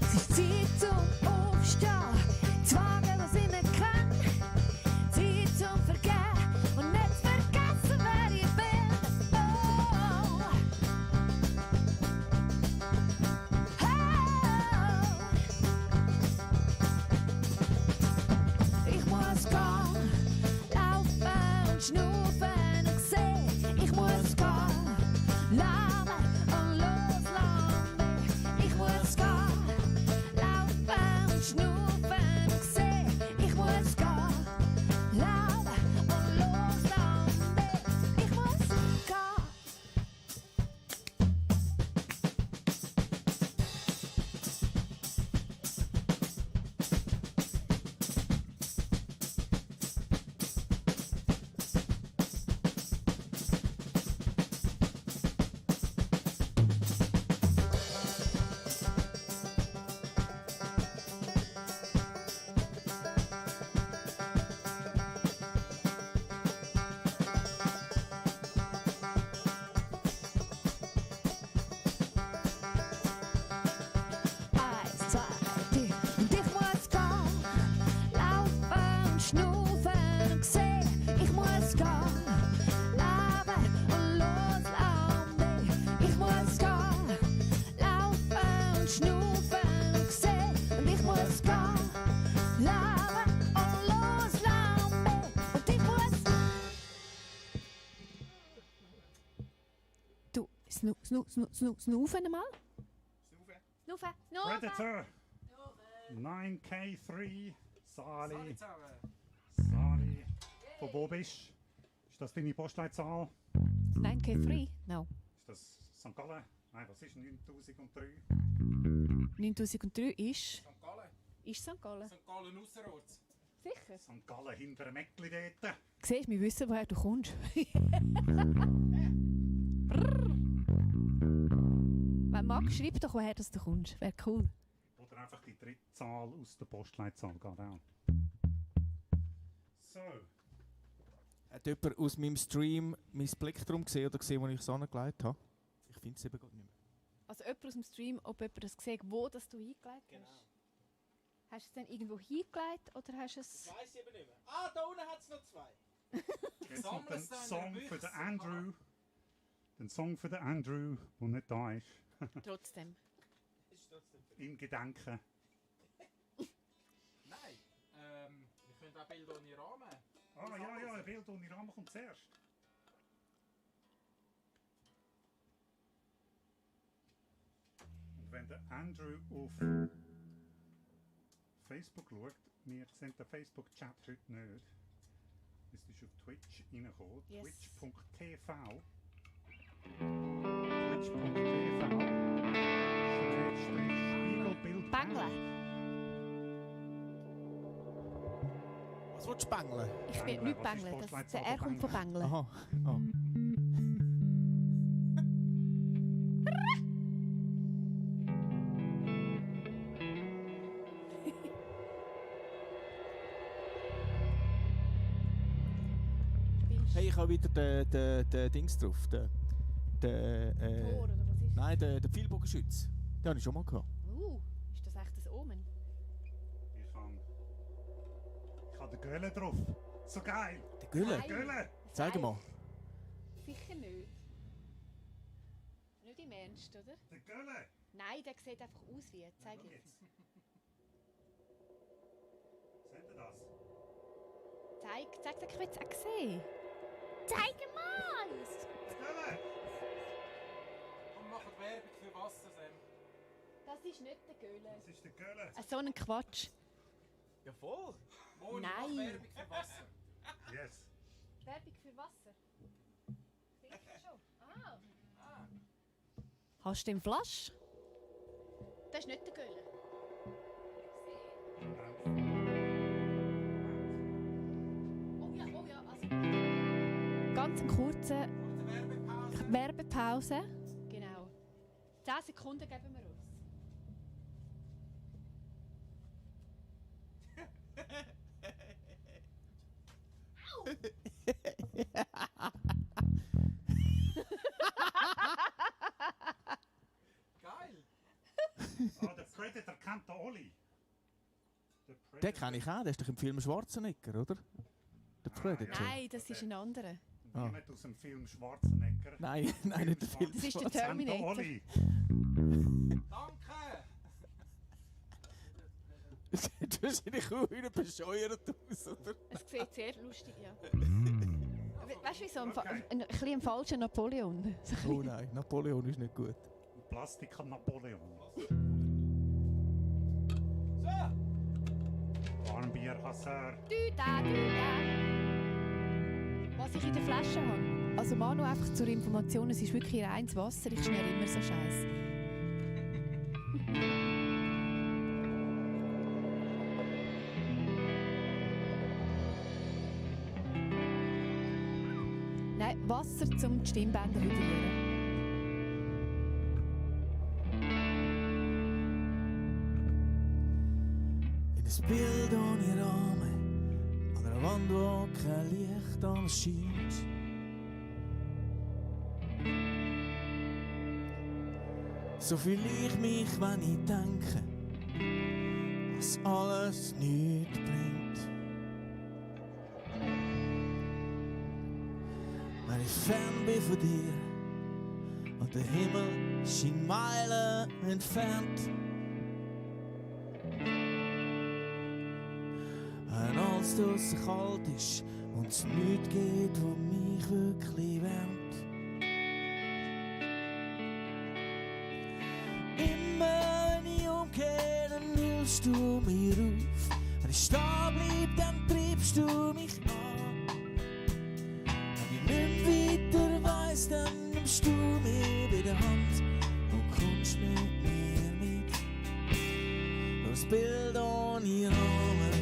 Es ist Zeit zum Aufstehen, zu wagen, was ich nicht kann. Zeit zum Vergehen und nicht zu vergessen, wer ich bin. Oh. Ich muss gehen, laufen und schnaufen und sehen. Ich muss gehen, leben und loslassen mich. Ich muss gehen, laufen und schnaufen und sehen. Ich muss gehen, leben und loslassen mich. Ich muss gehen. Eins, zwei, drei. Und ich muss gehen, laufen und schnaufen und sehen. Ich muss gehen, leben und loslassen mich. Ich muss gehen, laufen und schnaufen und sehen. Und ich muss gehen, leben und loslassen mich. Und ich muss... Du, snoofen einmal. Snoofen, snoofen. Predator 9K3 Sali. Alle zusammen. Sali. Von wo bist du? Ist das deine Postleitzahl? 9K3? No. Ist das St. Gallen? Nein, was ist 9003? 9003 ist... St. Gallen. Ist St. Gallen? St. Gallen ausserorts. Sicher. St. Gallen hinter Meckli dort. Siehst du, wir wissen, woher du kommst. Wenn Max schreib doch, woher das du kommst. Wäre cool. dritte Zahl aus der Postleitzahl geht auch. So. Hat jemand aus meinem Stream mein Plektrum gesehen oder gesehen, wo ich es angelegt habe? Ich finde es eben gar nicht mehr. Also jemand aus dem Stream, ob jemand das gesehen, wo das du hingelegt hast? Hast du es dann irgendwo hingelegt oder hast du es... Das weiss ich eben nicht mehr. Ah, da unten hat es noch 2. Jetzt noch den Song für den Andrew. Den Song für den Andrew, der nicht da ist. Trotzdem. Im Gedenken. Nein, wir können auch Bilder ohne Rahmen. Ah ja, ein Bild ohne Rahmen kommt zuerst. Und wenn der Andrew auf Facebook schaut, wir sehen den Facebook-Chat heute nicht. Es ist auf Twitch reingekommen. Yes. Twitch.tv. Spiegelbild. Bängle. Was willst du bängeln? Ich will nicht bängeln. Der R kommt von Bängeln. Aha. Oh. Hey, ich habe wieder den Dings drauf. Tor, oder was ist Nein, den Pfeilbogenschütz. Den habe ich schon mal gehabt. Ist das echt ein Omen? Ich habe den Gölle drauf. So geil. Der Gülle? Nein. Gölle. Zeig Nein. mal. Sicher nicht. Nicht im Ernst, oder? Der Gölle. Nein, der sieht einfach aus wie. Zeig Schau jetzt. Seht ihr das? Zeig, ich will es auch sehen. Zeig mal! Der Gölle. Und machen Werbung für Wasser, Sam. Das ist nicht der Göhle. Das ist der Gölle. So ein Quatsch. Ja, voll. Moni, Nein. mach Werbung für Wasser. Yes. Werbung für Wasser. Sicher schon. Hast du den Flasch? Das ist nicht der Göhle. Oh ja, also... Ganz eine kurze Werbepause. Genau. 10 Sekunden geben wir uns. Geil. Der Predator kennt den Oli. Den kenne ich auch, der ist doch im Film Schwarzenegger, oder? Der Predator. Nein, das ist ein anderer. Niemand aus dem Film Schwarzenegger. Nein, nicht der Film Das ist der Kennt den Terminator. Oli. Danke. Du siehst nicht wieder bescheuert aus, oder? Es sieht sehr lustig, ja. Weißt du, wie so ein bisschen falscher Napoleon? Oh nein, Napoleon ist nicht gut. Plastik Napoleon. So. Warmbier Hassar. Düda. Was ich in der Flasche habe. Also Manu, einfach zur Information, es ist wirklich reines Wasser. Ich schnell immer so Scheiß. Nein, Wasser zum die Stimmbänder hydrieren. In ein Bild ohne Rahmen, an einer Wand, wo kein Licht anscheint. So fühle ich mich, wenn ich denke, was alles nichts bringt. Wenn ich fern bin von dir und der Himmel schien Meilen entfernt. Wenn alles draussen kalt ist und es nichts geht, wo mich wirklich wärmt. Immer wenn ich umkehre, dann hilfst du mir auf. Wenn ich stehen bleib, dann treibst du mich an. Wenn ich nicht weiter weiss, dann nimmst du mich bei der Hand und kommst mit mir mit. Das Bild ohne Rahmen.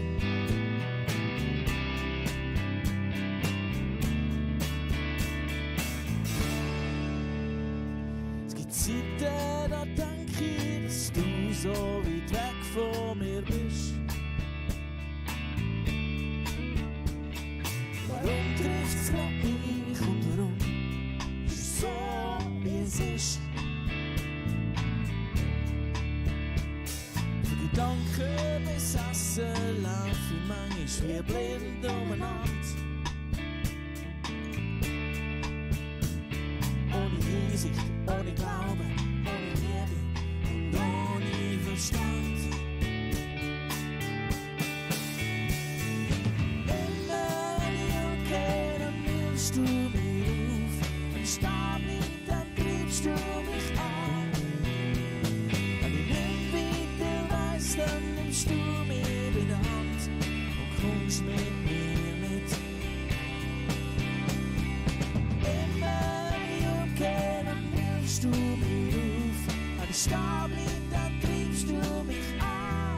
Es gibt Zeiten, da denk ich, dass du so weit weg von mir es ist. Für Gedanken besessen lauf ich manchmal wie blind umeinander. Ohne Einsicht, ohne Glauben, ohne Liebe und ohne Verstand. Immer wenn ich umgehe, dann nimmst du mich auf. Wenn ich stehen bleib, dann treibst du mich an. Wenn ich nicht weiter weiss, dann nimmst du mich bei der Hand und kommst mit mir mit. Immer du mich auf, wenn ich stehen bleib, dann treibst du mich an.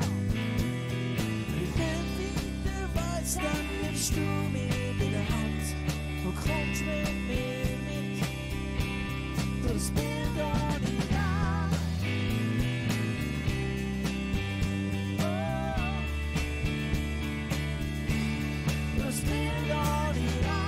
Wenn ich nicht weiter weiss, dann nimmst du mich bei der Hand und kommst mit mir mit. Durchs Bild ohne Rahmen. Oh. Durchs Bild ohne Rahmen.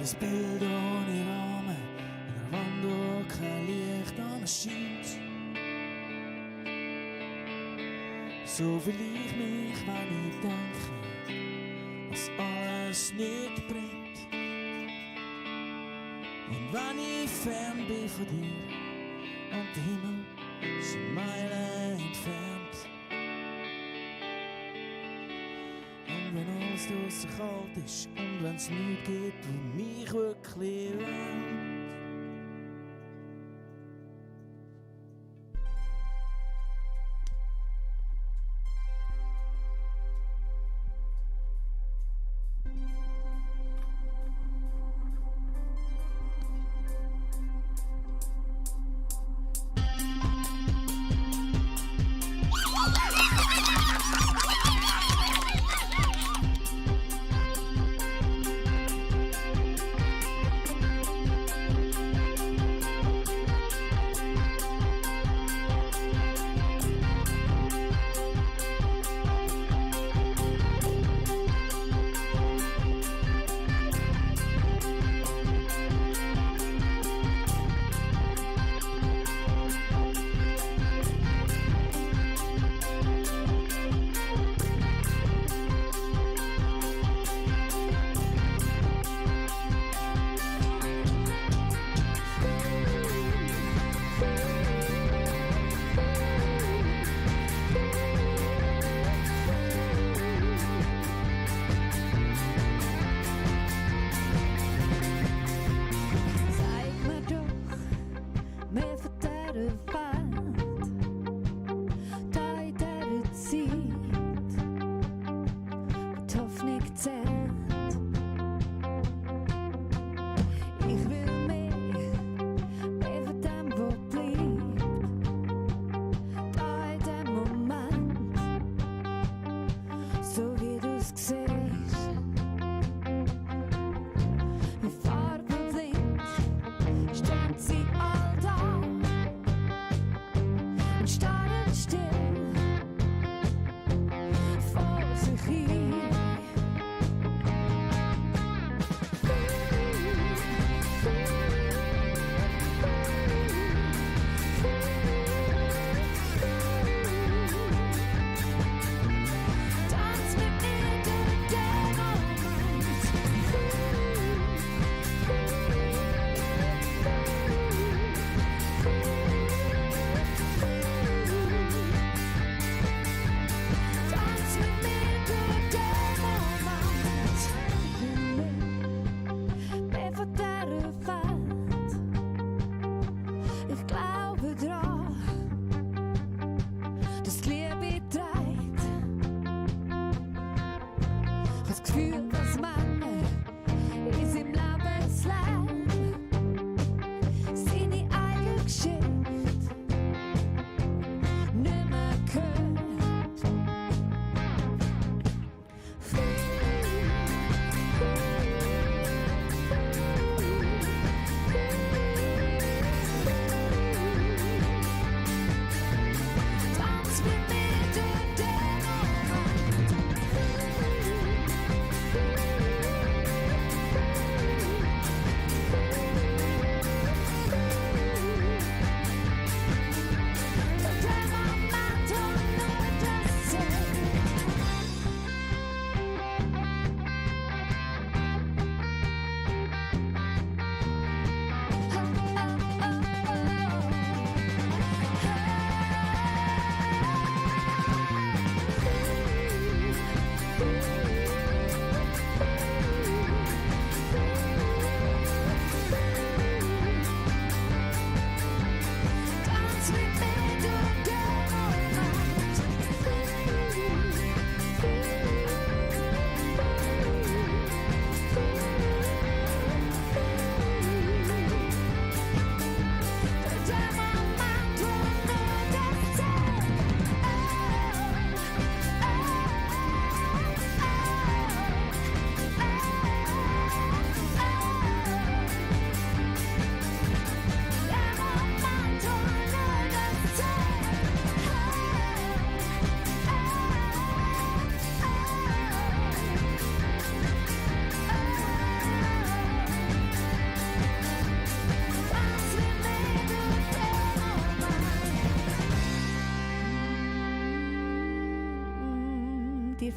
Das Bild ohne Rahmen, an der Wand, wo kein Licht anscheint. So fühl ich mich, wenn ich denke, was alles nichts bringt. Und wenn ich fern bin von dir und der Himmel sind Meilen entfernt. Und wenn alles draussen kalt ist und wenn's nichts gibt, wo mich wirklich wärmt.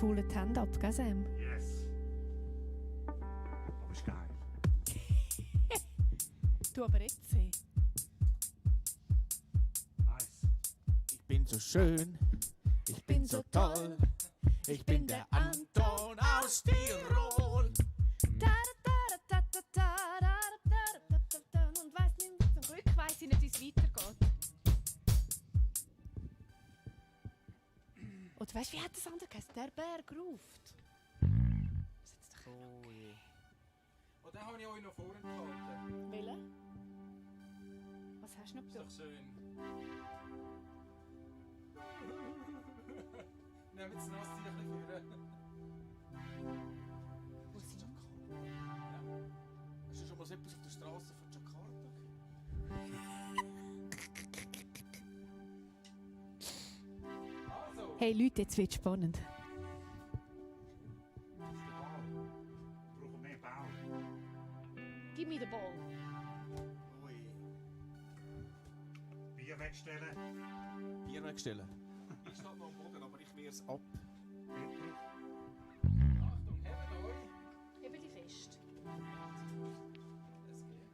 faulen die Hände ab, gell Sam? Yes. Aber ist geil. Du aber jetzt sehen. Nice. Ich bin so schön, ich bin so toll, ich bin der Anton aus Tirol. Und weiss nicht, zum Glück weiss ich nicht, wie es weitergeht. Oder weißt du, wie hat das andere geheißen? Der Berg ruft. Oh je. Oh, den habe ich euch noch vorenthalten. Welchen? Was hast du noch Ist doch gedacht? schön. Nehmt das Nasstüchchen führen. Wo sind wir? Hast du schon mal so etwas auf der Straße von Jakarta gehört? Also, Hey Leute, jetzt wird es spannend. Wir brauchen mehr Bau. Gib mir den Ball. Ui. Bier wegstellen. Bier wegstellen. Ich stehe noch am Boden, aber ich wehre es ab. Peter. Achtung, hebt euch. Eben die fest. Es geht.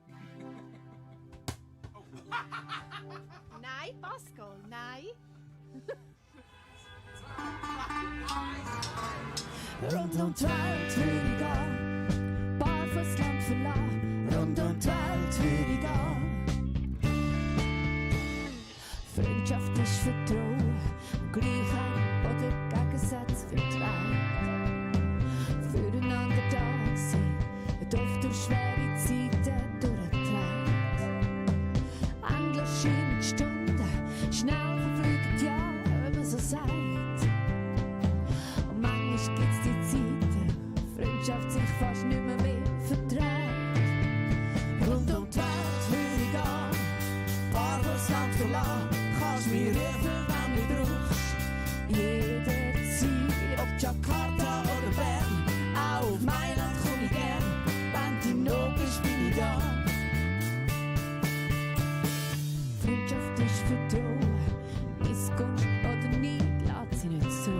Nein, Pascal, nein. Rund um die Welt will ich gehen, barfuß Land verlassen. Rund um die Welt will ich gehen. Freundschaft ist Vertrauen, Gleichheit oder Gegensatz vertreibt. Füreinander da sein, wird oft durch schwere Zeiten durchgetragen. Endlich scheinen die Stunden, schnell verfliegen die Jahre, wenn man so sagt. Und manchmal gibt's die Zeiten, Freundschaft sich fast nicht mehr verträgt. Rund um die Welt will ich gehen, barfuß Land verlassen. Kannst mich rufen, wenn du brauchst. Jederzeit, ob Jakarta oder Bern, auch auf Mailand komm ich gern. Wenn du noch bist, bin ich da. Freundschaft ist Vertrauen, Missgunst oder Neid lässt sie nicht zu.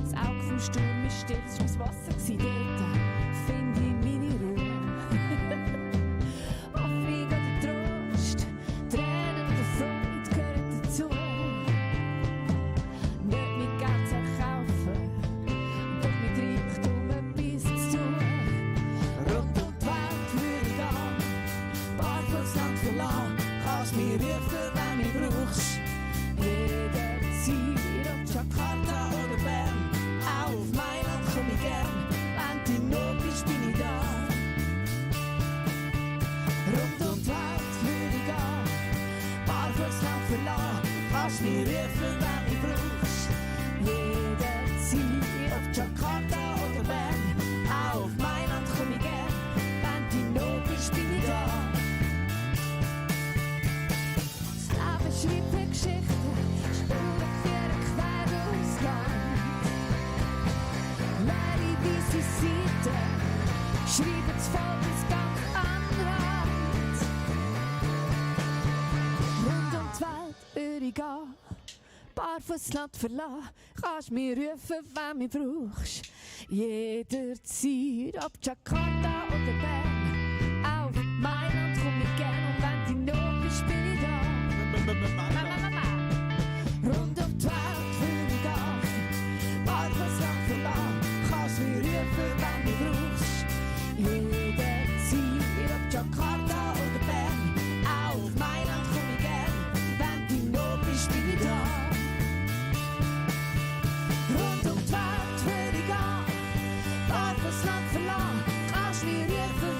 Das Auge vom Sturm ist still, das war mein Wasser dort, finde ich meine Ruhe. Hoffnung oder Trost, Tränen oder Freude gehören dazu. Nicht mit Geld zu kaufen, doch mit Reichtum etwas zu tun. Rund um die Welt will ich gehen, barfuß Land verlassen. Kannst mich rufen, wenn du brauchst. Jederzeit, ob Jakarta oder Bern, auch auf Mailand komm ich gern. Wenn du noch bist, bin ich da. Rund um die Welt will ich gehen, barfuß Land verlassen. Kannst mich rufen, wenn du brauchst. Jederzeit, ob Jakarta oder Bern, auch auf Mailand komm ich gern. Wenn du noch bist, bin ich da. Das Leben schreibt eine Geschichte, Spuren führen quer durchs Land. Leere weisse Seiten schreiben das Volk ins Gang an Rand. Rund um die Welt würde ich gehen, barfuß Land verlassen. Kannst mich rufen, wenn du brauchst. Jederzeit, ob Jakarta oder Bern, auf Mailand komm ich gern. Und wenn du noch bist, bin ich da. Rund um die Welt will ich gehen, barfuß Land verlassen. Kannst mich rufen, wenn du brauchst. Jederzeit, ob Jakarta oder Bern, auch auf Mailand komm ich gern. Wenn du noch bist, bin ich da. Rund um die Welt will ich gehen, barfuß Land verlassen. Kannst mich rufen,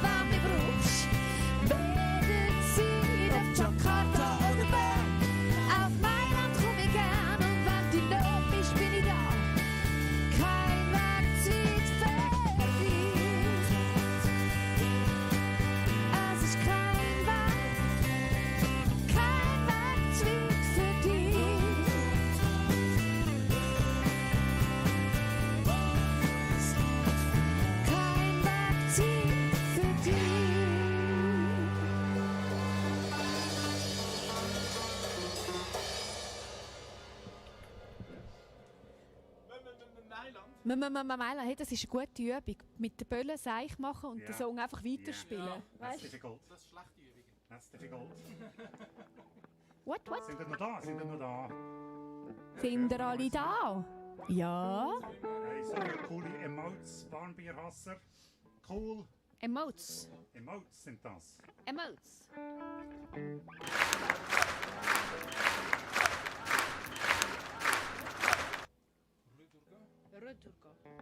Meilen, hey, das ist eine gute Übung. Mit den Böllen Seich machen und Ja. den Song einfach weiterspielen. Ja. That's Weißt du? difficult. Das ist schlechte Übung. That's difficult. What? Sind ihr noch da? Sind ihr noch da? Sind ihr alle da? Ja. Hey, so viele coole Emotes, Warnbierhasser. Cool. Emotes. Emotes sind das. Emotes. Retour.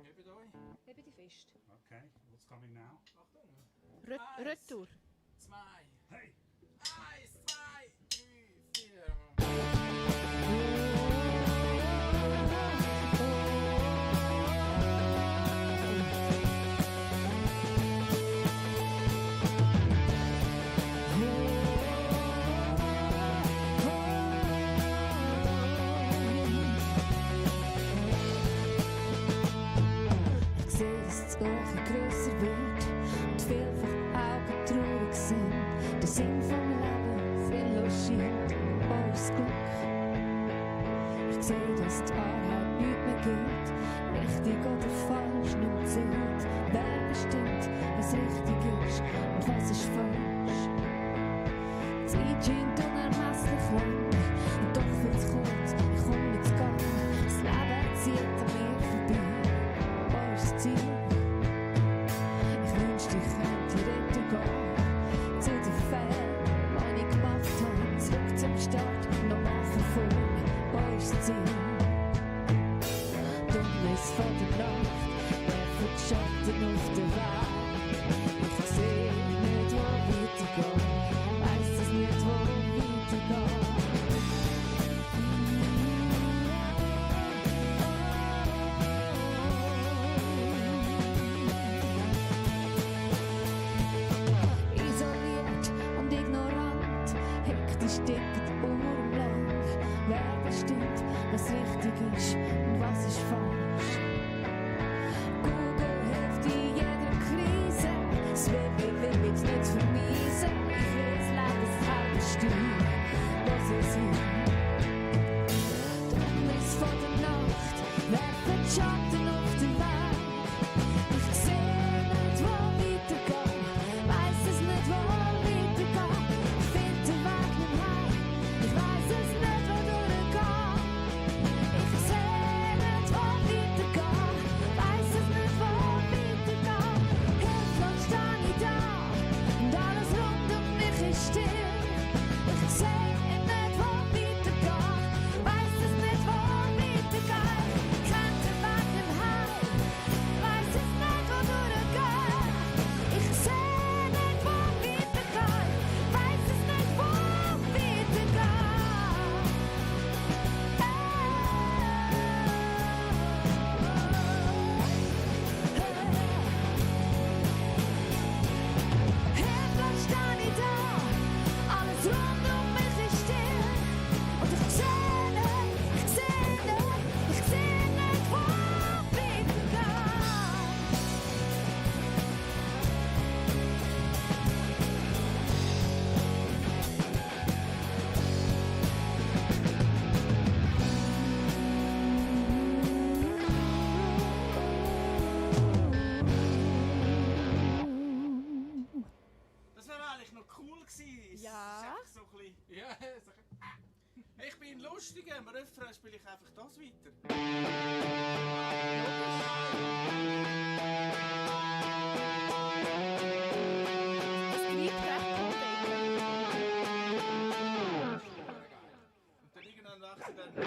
Hebt euch. Hebe dich fest. Okay, what's coming now? Achtung. Retour. 2. Hey! 1, 2, 3, 4. Ich sehe, dass das Ohr grösser wird und vielfach die Augen traurig sind. Der Sinn vom Leben sinnlos scheint, unser Glück. Ich sehe, dass die Wahrheit nicht mehr gilt, richtig oder falsch nimmt zählt. Wer bestimmt, was richtig ist und was ist falsch? Die Zeit scheint unermesslich lang und doch viel zu kurz. Ich komm nicht zu Gang, das Leben zieht an mir vorbei. Wo ist das Ziel? Ich wünschte, ich könnte retten gehen zu den Fehlern, die ich gemacht habe. Zurück zum Start, nochmal von vorne. Wo ist das Ziel? Dunkelnis von der Nacht, werfen die Schatten auf den Weg. Ich sehe nicht, wo weitergeht, weiss es nicht, wo weitergeht. Isoliert und ignorant, hektisch ticket urlang. Wer bestimmt, was richtig ist und was ist falsch? Google hilft in jeder Krise, das WWW wird's nicht vermiesen. Ich will das Lebenshalber steuern, was es ist. Dunkelnis von der Nacht, werfen die Schatten auf den Weg. Ich sehe nicht, wo weitergehen, weiss es nicht, wo weitergehen. Ich find den Weg nicht heim, ich weiss es nicht, wo durchgehen. Ich sehe nicht, wo weitergehen, weiss es nicht, wo weitergehen. Hilflos steh ich da und alles rund um mich ist still. Ich sehe nicht, wo weitergehen, weiss es nicht, wo weitergehen. Ich kenn den Weg nicht heim, weiss es nicht, wo durchgehen. Ich sehe nicht, wo weitergehen, weiss es nicht, wo weitergehen. Hilflos steh ich da, alles rund um mich ist still. Und ich sehe nicht, wo weitergehen. Das wäre eigentlich noch cool gewesen. Ja. Es ist einfach so ein bisschen, Ja, ich bin lustiger, im Refrain spiele ich einfach das weiter. Das treibt recht gut eben. Und dann irgendwann dachte ich dann, Das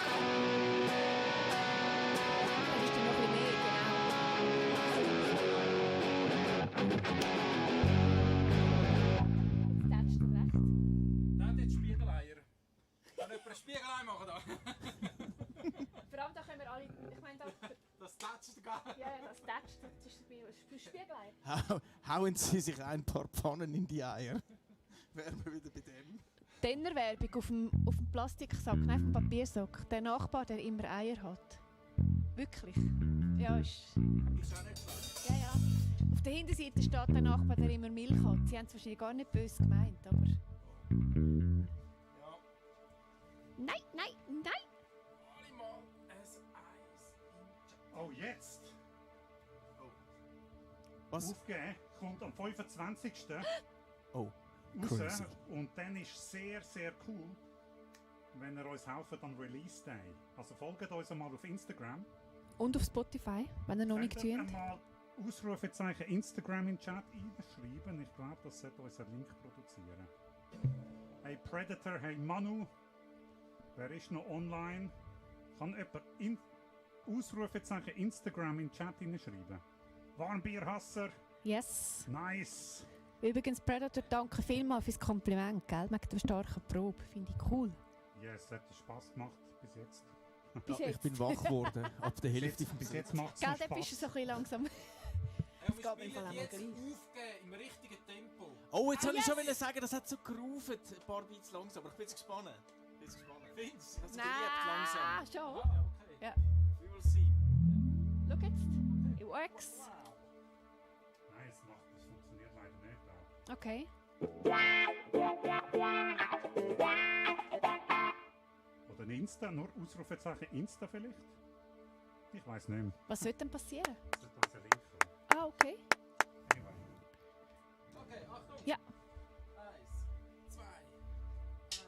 ist dann noch ein bisschen mehr, genau. Jetzt tätschst du recht. da hat jetzt Spiegeleier. Kann jemand ein Spiegelei machen da? Vor allem da können wir alle, ich meine, Das tätscht gar nicht. ja, das tätscht, das ist für Spiegelei. hauen Sie sich ein paar Pfannen in die Eier. Wären wir wieder bei dem. Dennerwerbung auf dem Plastiksack, nein, auf dem Papiersack. Der Nachbar, der immer Eier hat. Wirklich. Ja, ist... Ist auch nicht schlecht. Ja, ja. Auf der Hinterseite steht der Nachbar, der immer Milch hat. Sie haben es wahrscheinlich gar nicht böse gemeint, aber... Ja. Nein! Alle mal ein Eis. Oh, jetzt! Was? aufgeben. Kommt am 25. Oh, raus. crazy. Und dann ist sehr, sehr cool, wenn ihr uns helft an Release Day. Also folgt uns einmal auf Instagram. Und auf Spotify, wenn ihr noch nicht Könnt ihr tut. einmal Ausrufezeichen Instagram in den Chat einschreiben. Ich glaube, das sollte uns einen Link produzieren. Hey Predator, hey Manu. Wer ist noch online? Kann jemand Ausrufezeichen Instagram in den Chat hineinschreiben? Warmbierhasser, Yes. nice. Übrigens, Predator, danke vielmals fürs Kompliment, gell? Mit der starken Probe. Finde ich cool. Yes, hat Spaß gemacht bis jetzt. Bis Ja, ich jetzt. bin wach geworden. Ab der Hälfte vom Bis jetzt macht es Gell, noch dort bist du Spaß. so ein bisschen langsam. Wir geht mir im Fall spielen auch mal jetzt gleich. aufgeben, im richtigen Tempo. Oh, jetzt Ah, wollte ich schon yes! sagen, das hat so gerufen, ein paar Beats langsam. Aber ich bin jetzt gespannt. Findest du? Hast du geliebt, Nein, langsam? schon. Ja, okay. Ja. We will see. Schau jetzt. It works. Nein, es funktioniert leider nicht. Da. Okay. Oder ein Insta, nur Ausrufezeichen Insta vielleicht? Ich weiß nicht mehr. Was soll denn passieren? Das ist uns ein Link. Ah, okay. Anyway. Okay, Achtung. Ja. 1, 2, 1, 2.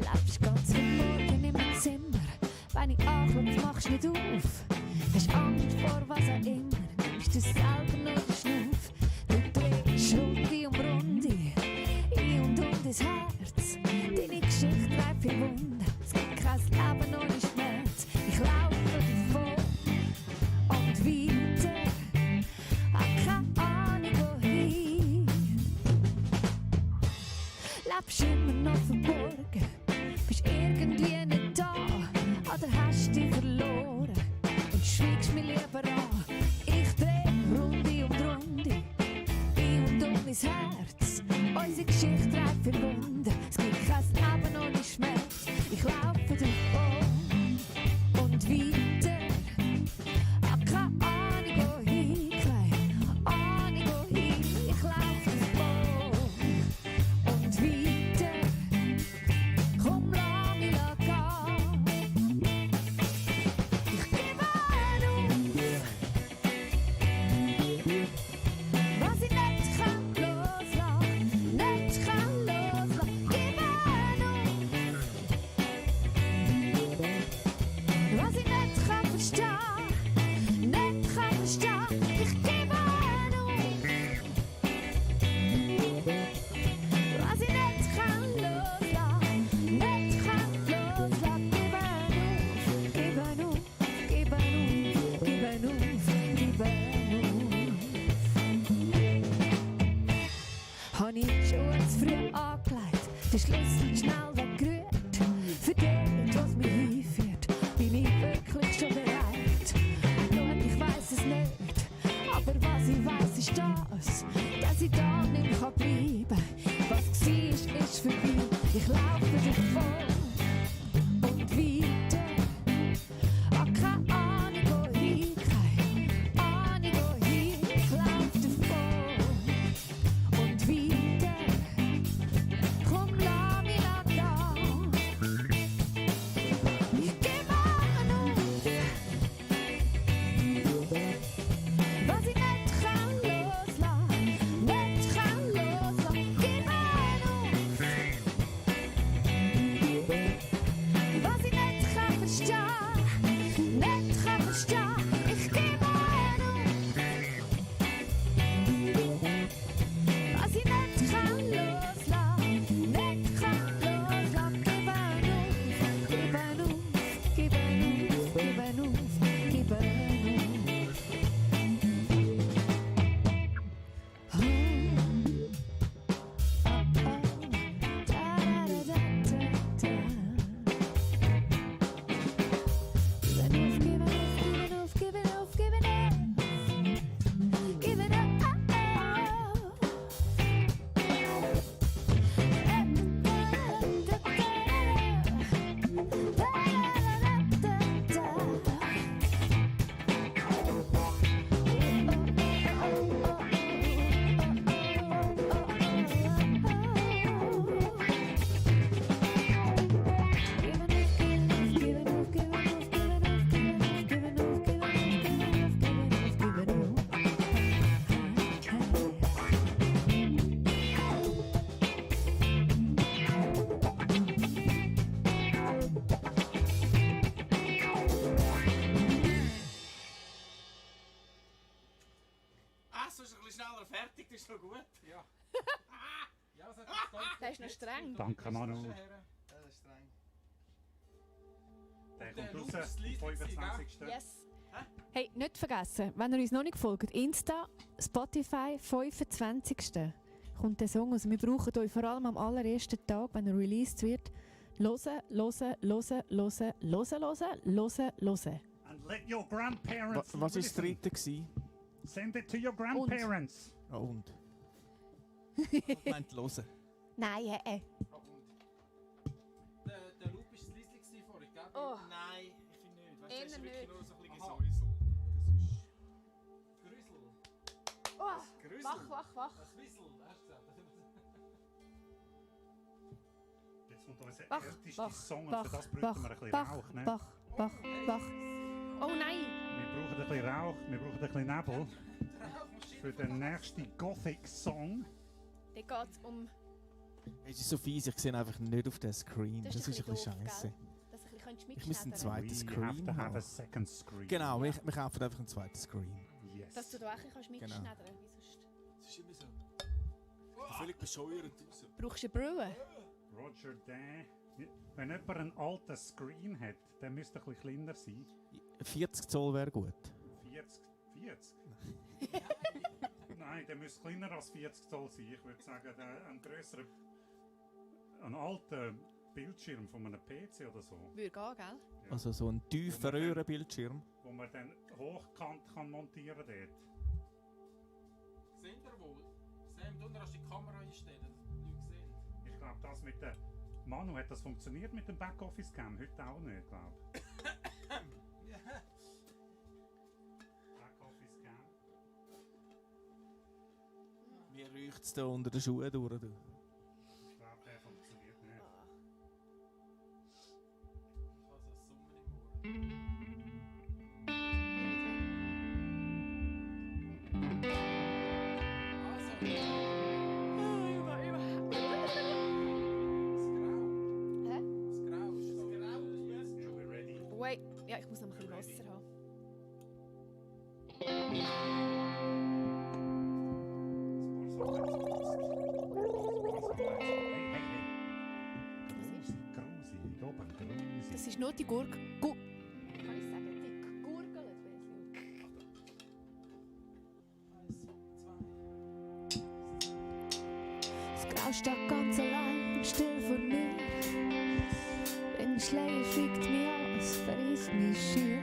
Lebst ganz heute Morgen im Zimmer. Wenn ich anklopfe, machst du nicht auf. Hast Angst vor was auch immer. Nimmst du selber nur den Schnuff. Du drehst Runde um Runde. Ein und ins Herz. Deine Geschichte treibt viel Wunder. Es gibt kein Leben ohne Schmerz. Ich laufe davon und weiter. Hab keine Ahnung wohin. Lebst immer noch verborgen, bist irgendwie nicht da, oder hast dich verloren und schweigst mich lieber an. Ich dreh Runde um Runde, ein und ins Herz. Unsere Geschichte treibt viel Wunder, es gibt kein Leben ohne Schmerz. Ich laufe davon und weiter, hab keine Ahnung wohin, keine Ahnung wohin. Ich laufe davon und weiter, komm, lass mich gehen. Ich gebe auf, was ich nicht kann loslassen, nicht kann loslassen. Gebe auf, was ich nicht kann verstehen, nicht kann verstehen. Ich gebe auf. Was ich nicht kann loslassen, nicht kann loslassen. Gib auf, gib auf, gib auf, gib auf, gib auf. Hab ich schon zu früh angelegt, den Schlüssel schnell weggerührt. Für dort, was mich hinführt, bin ich wirklich schon bereit. Schau, ich weiss es nicht, aber was ich weiss ist das, dass ich da nicht mehr bleiben kann. Was war, ist vorbei. Ich laufe davon und weiter. Hab keine Ahnung wohin, keine Ahnung wohin. Ich laufe davon und weiter. Komm, lass mich gehen. Ich gebe auf, was ich nicht kann loslassen, nicht kann loslassen. Gib auf, sonst ein bisschen schneller fertig, das ist doch gut. Ja. Ja, was hat das Gold? Der ist noch streng. Danke, Manu. Das ist streng. Der Der kommt Loop raus, ist am leise gewesen, 25. Yes. Hä? Hey, nicht vergessen, wenn ihr uns noch nicht folgt, Insta, Spotify, 25. kommt der Song. Also wir brauchen euch vor allem am allerersten Tag, wenn er released wird, hören. And let your grandparents Was war das listen. dritte? Gewesen? Send it to your grandparents. Ah, und? Ich meinte hören. Nein, Der Loop ist leise gewesen vorhin, gell? Oh. Nein, ich finde nicht. Weißt du, Eher das ist wirklich nicht. nur so ein bisschen Aha. Gesäusel. Das ist Grüssel. Oh, Grüssel. wach. Das Wissel, hast du gesagt. Jetzt kommt unser Wach, ältester wach, Song und wach, für das brauchen wach, wir ein bisschen wach, Rauch. Ne? wach. Oh nein! Wir brauchen ein bisschen Rauch, wir brauchen ein bisschen Nebel für den nächsten Gothic-Song. Da geht es um... Es ist so fies, ich sehe einfach nicht auf den Screen. Das ist ein bisschen doof, scheiße. gell? Dass du ein bisschen Ich muss einen mitschneidern zweiten We have Screen to have a haben. second screen. Genau, wir kaufen einfach einen zweiten Screen. Yes. dass du da auch ein bisschen Genau. mitschneidern kannst, wie sonst. Es ist immer so. Völlig bescheuert raus. Brauchst du eine Brille? Roger, der... Wenn jemand einen alten Screen hat, der müsste ein bisschen kleiner sein. 40 Zoll wäre gut. 40? Nein, der müsste kleiner als 40 Zoll sein. Ich würde sagen, ein grösserer... Ein alter Bildschirm von einem PC oder so. Würde gehen, gell? Ja. Also so ein tiefer Röhrenbildschirm. Wo man dann hochkant kann montieren kann. Seht ihr wohl? Sam, du hast die Kamera einstellen, dass die Leute sehen. Ich glaube, das mit der... Manu, hat das funktioniert mit dem Backoffice-Cam? Heute auch nicht, glaube ich. Backoffice-Cam. Mir riecht es da unter den Schuhen durch. Du. Ich glaube, der funktioniert nicht. Ich habe so ein Summen im Ohr. Wait, ja, ich muss noch ein bisschen Wasser haben. Das ist nur die Gurke. Kann ich sagen, die Gurgelt, das Grau steht ganz allein und still vor mir. Wenn ein Schleier fliegt mir an, es verriesst mich schier.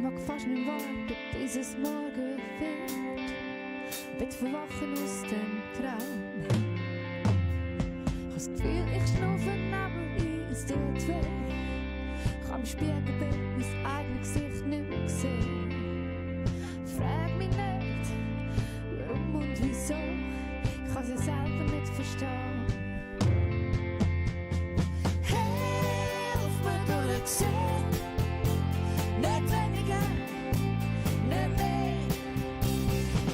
Mag fast nicht warten, bis es morgen wird. Wird verwachen aus dem Traum. Ich has das Gefühl, ich schnaufe Nebel ein, es tut weh. Ich kann im Spiegelbild mein eigenes Gesicht nicht mehr sehen. Frag mich nicht, warum und wieso. Ich kann es selber nicht verstehen. Hilf mir durchsehen, nicht weniger, nicht mehr.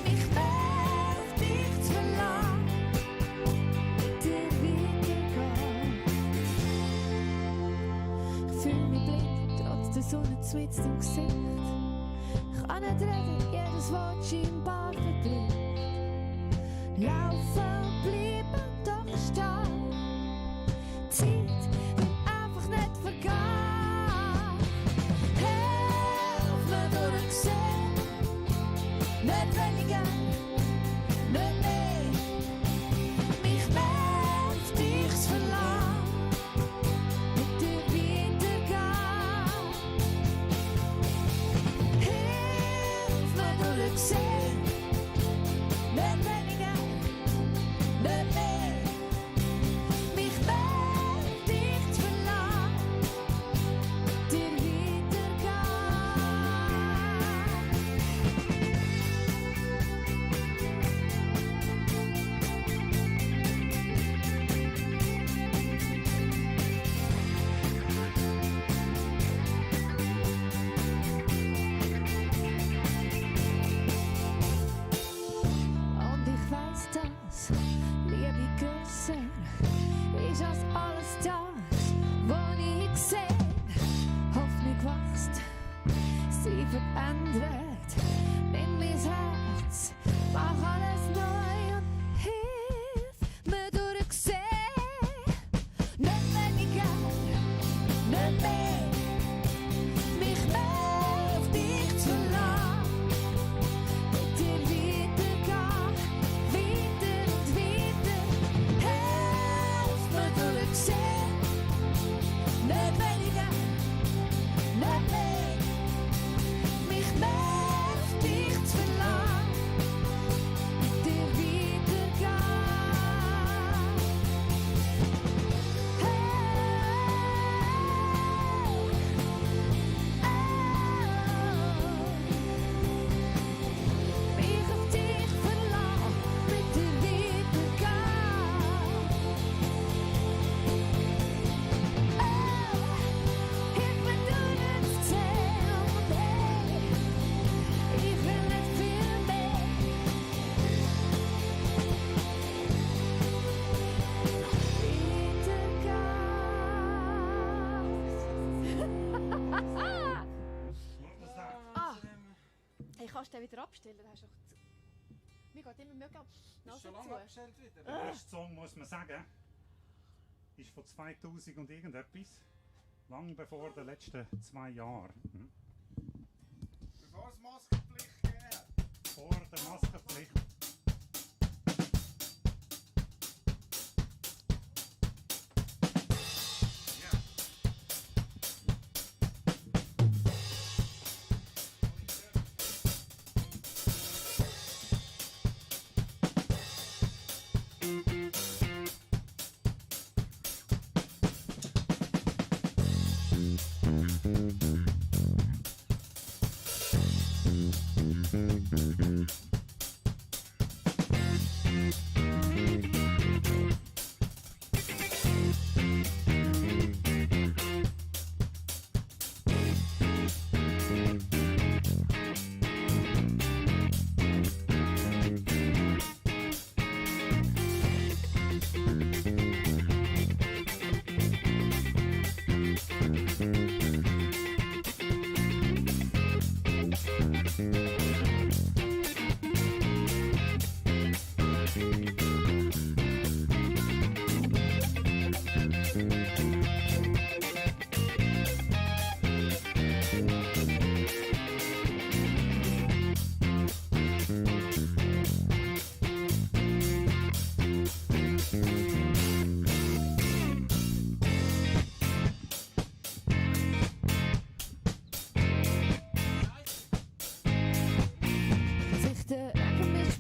Mich werft dich zu verlangen, mit dir weitergehen. Ich fühle mich blind, trotz der Sonne zwitzt im Gesicht. Ich kann nicht reden, jedes Wort scheinbar verbricht. Laufen, bleiben, doch stehen. Zeit will einfach nicht vergehen. Hilf mir durchsehen, nicht weniger, nicht mehr. Mich werft dich zu verlangen, mit dir weitergehen. Hilf mir durchsehen, nicht weniger, nicht mehr. den wieder abstellen? Hast du doch mir geht immer mega Ist schon lange abgestellt wieder. Der erste Song, muss man sagen, ist von 2000 und irgendetwas. Lang bevor den letzten 2 Jahren. Bevor es Maskenpflicht gegeben hat. Vor der Maskenpflicht.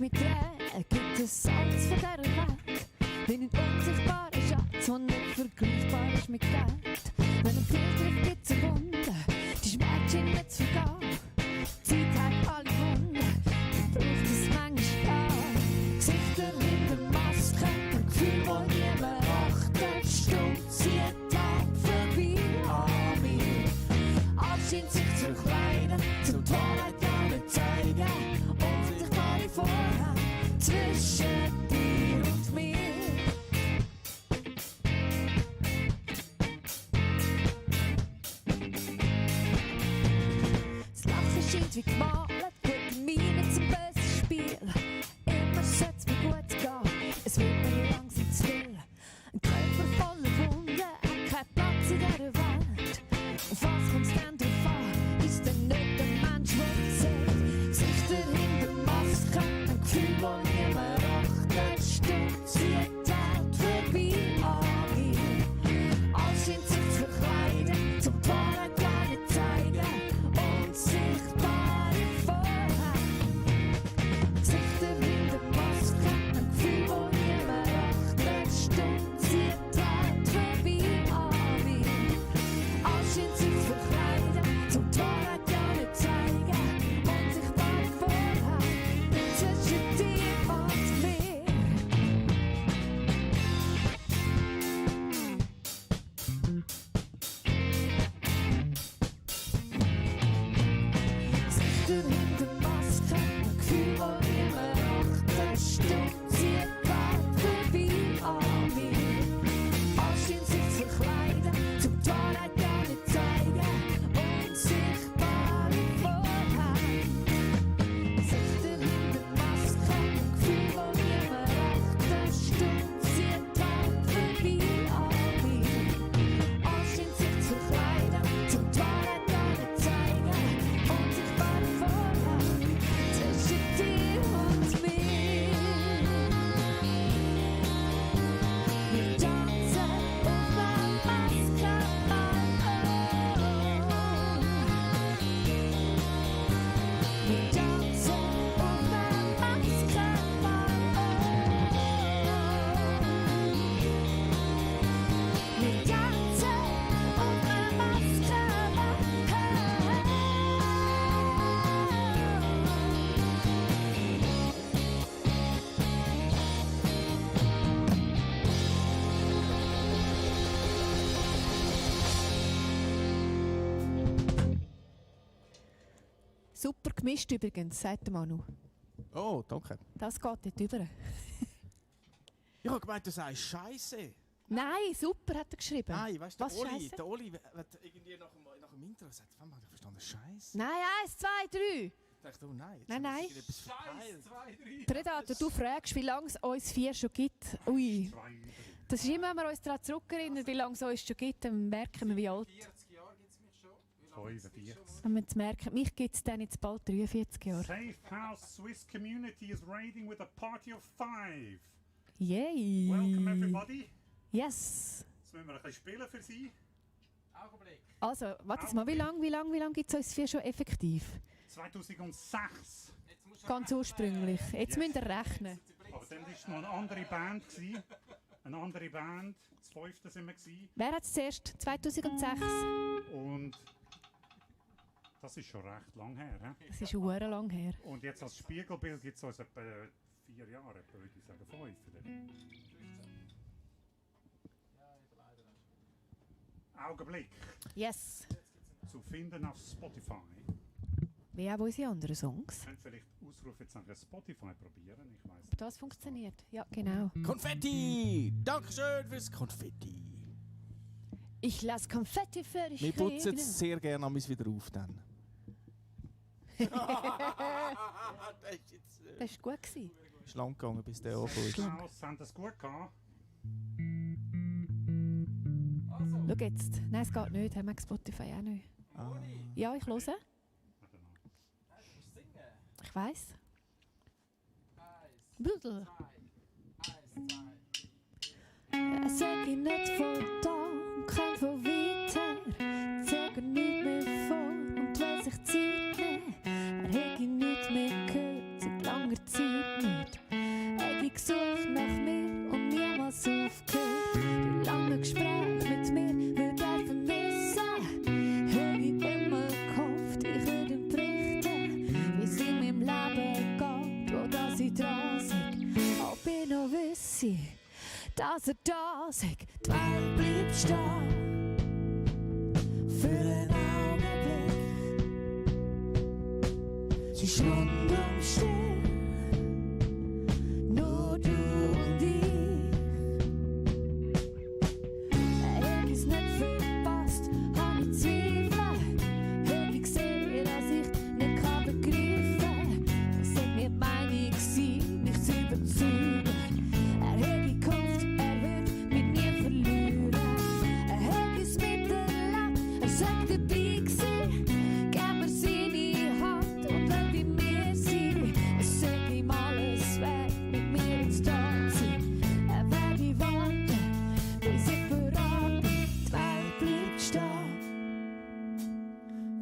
Mit Tränen gibt es alles von dieser Welt. Bin ein unsichtbarer Schatz, der nicht vergleichbar ist mit Geld. Wenn ein Pilger gibt's eine Wunde, die schmerzt ihn nicht zu vergehen. Die Zeit hat alle Wunden, die braucht es manchmal auch. Gesichter hinter Masken, ein Gefühl, wo niemand achtet. Stumm zieht Tag vorbei an mir. Alles scheint sich zu verkleiden, zum die Wahrheit gar nicht zeigen. Unsichtbare Vorhang zwischen dir und mir. Das Lachen scheint wie gemalt, wird mir nicht zum bösen Spiel. Immer soll's mir gut gehen, es wird mir langsam zu viel. Ein Körper voller Wunden hat keinen Platz in dieser Welt. Auf was kommt's denn drauf an? Ist denn nicht der Mensch, der zählt? Gesichter hinter Masken, ein Gefühl, wo niemand achtet. Stumm zieht Tag vorbei an mir. Alles scheint sich zu verkleiden, zum die Wahrheit gar nicht zeigen. Unsichtbare Vorhänge. Gesichter hinter Masken, ein Gefühl, wo niemand achtet. Stumm zieht Tag vorbei an mir. Alles scheint sich zu verkleiden, zum die Wahrheit gar nicht zeigen. Unsichtbare Vorhänge zwischen dir und mir. Gesichter hinter Masken, ein Gefühl, wo niemand achtet. Stumm zieht Tag vorbei an mir. Alles scheint sich zu verkleiden, zum die Wahrheit gar nicht zeigen. Unsichtbare Vorhänge. Gesichter hinter Masken, ein Gefühl, wo niemand achtet. Stumm zieht Tag vorbei an mir. Alles scheint sich zu verkleiden, zum die Wahrheit gar nicht zeigen. Unsichtbare Vorhänge zwischen dir und mir. Wir tanzen auf einer Maskenball. Wir tanzen auf einer Maskenball. Wir tanzen auf einer Maskenball. Super gemischt übrigens, sagt der Manu. Oh, danke. Das geht nicht über. Ich habe gemeint, du sagst Scheiße. Nein, super hat er geschrieben. Nein, weißt du, Was, Scheisse? der Oli, wenn irgendwie nach dem Intro sagt, wann habe ich verstanden, Scheiße? Nein, 1, 2, 3. dachte, oh nein. Nein, nein. Etwas verpeilt. 2, 3. Predator, du fragst, wie lange es uns 4 schon gibt. Ui. 2 über. Das ist immer, wenn wir uns daran zurückerinnern, wie lange es uns schon gibt, dann merken wir, wie alt. 40 Jahre gibt es mich schon. Wie lange gibt's dich 45. schon? Wenn wir es merken, mich gibt es dann jetzt bald 43 Jahre. Safe House Swiss Community is raiding with a party of 5. Yay! Welcome everybody. Yes! Jetzt müssen wir ein bisschen spielen für Sie. Augenblick. Also, warte jetzt mal, wie lange gibt es uns 4 schon effektiv? 2006. Jetzt musst du Ganz ursprünglich. Jetzt müsst ihr rechnen. Aber dann war noch eine andere Band. Eine andere Band. Das 5. sind wir gewesen. Wer hat es zuerst? 2006? Und das ist schon recht lang her. He? Das ist schon sehr lang her. Und jetzt als Spiegelbild gibt es uns etwa 4 Jahre, etwa, würde ich sagen 5. Oder? Augenblick. Yes! Zu finden auf Spotify. Wie auch unsere anderen Songs. Könnt vielleicht Ausrufezeichen Spotify probieren, ich weiß Ob das funktioniert? Ja, genau. Konfetti! Dankeschön fürs Konfetti. Ich lasse Konfetti für dich Wir putzen regnen. es sehr gerne wieder auf. Dann. Das ist jetzt Das war gut. Gewesen. ist lang gegangen, bis der angefangen ist. Klaus, haben das gut gehabt? Also, Schau jetzt. Nein, es geht nicht. Haben wir Spotify auch nicht. Ah. Ja, ich höre. I don't know. du musst singen. Ich weiss. 1, Büdel. 2, 1, 2. Sag ich nicht von da und kein von weiter. Sag nicht mehr vor und will sich Zeit nehmen. Hätte ich nicht mehr gehört, seit langer Zeit nicht. Hätte ich gesucht nach mir und niemals aufgehört. Die langen Gespräche mit mir würde er vermissen. Hätte ich immer gehofft, ich würde ihm berichten, wie es in meinem Leben geht, wo das ich dran bin. Ob ich noch wisse, dass er da ist, die Welt bleibt stehen. Für einen Augenblick. Sie ist rundum still. Nur du und ich. Hätte ich's nicht verpasst, hab ich Zweifel. Hätte ich gesehen, dass ich nicht kann begreifen. Das hätte mir die Meinung gewesen, mich zu überzeugen. Er hätte gehofft, er wird mich nie verlieren. Er hätte es miterlebt, er sagt dabei gewesen. Gib mir seine Hand und will bei mir sein. Es sag ihm alles wert, mit mir jetzt da sein. Er werde warten, bis ich verrate, die Welt bleibt stehen.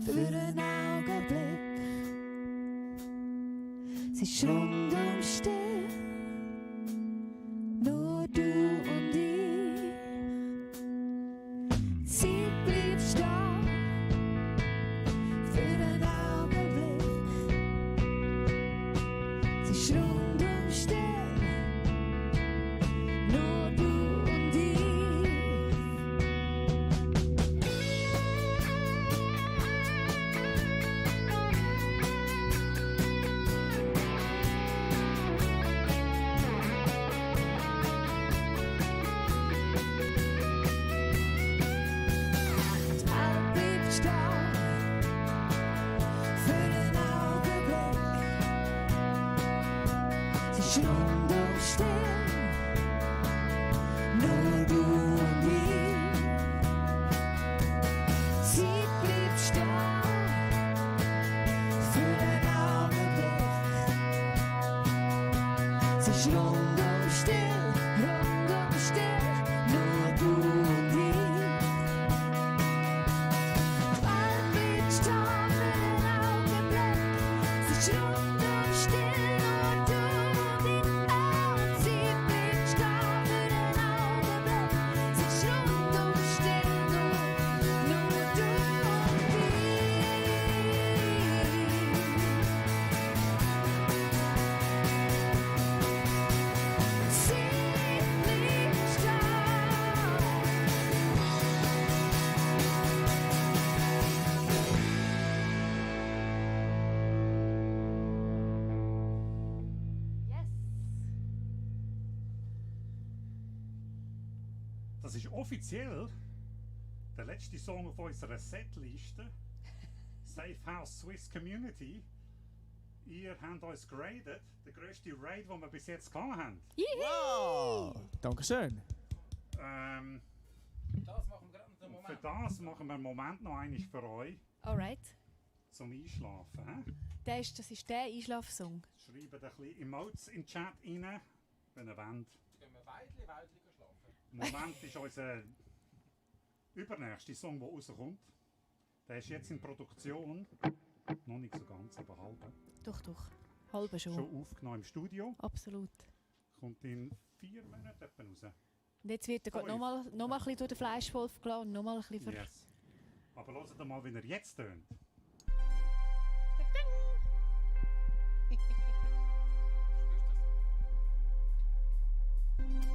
Für einen Augenblick. Sie ist rundum still. Nur du und ich. Sie blieb stehen für einen Augenblick. Sie ist rundum still. Nur du und ich. All blieb stehen für einen Augenblick. Sie ist rundum still. Nur du und ich. Sie blieb stehen für einen Augenblick. Sie ist rundum still, nur du und ich. All blieb stehen für einen Augenblick. Sie ist rundum still, nur du und ich. Oh, sie blieb stehen für einen Augenblick. Sie ist rundum still, nur du und ich. Sie blieb Yes. Das ist offiziell der letzte Song auf unserer Setliste. Safe House Swiss Community. Ihr habt uns geradet, der grösste Raid, den wir bis jetzt gehabt haben. Wow! Dankeschön. Das machen wir gerade einen Für Moment. das machen wir einen Moment noch einiges für euch Alright. zum Einschlafen. He? Das ist der Einschlafsong. Schreibt ein bisschen Emotes in den Chat rein, wenn ihr wollt. Jetzt gehen wir Weidli schlafen. Im Moment ist unser übernächster Song, der rauskommt. Der ist jetzt in Produktion. Noch nicht so ganz, aber halb. Doch. Halbe schon. Schon aufgenommen im Studio. Absolut. Kommt in 4 Monaten etwa raus. Und jetzt wird er gerade noch mal ein bisschen durch den Fleischwolf gelassen und noch mal ein bisschen Yes. Aber hört mal, wie er jetzt tönt. Thank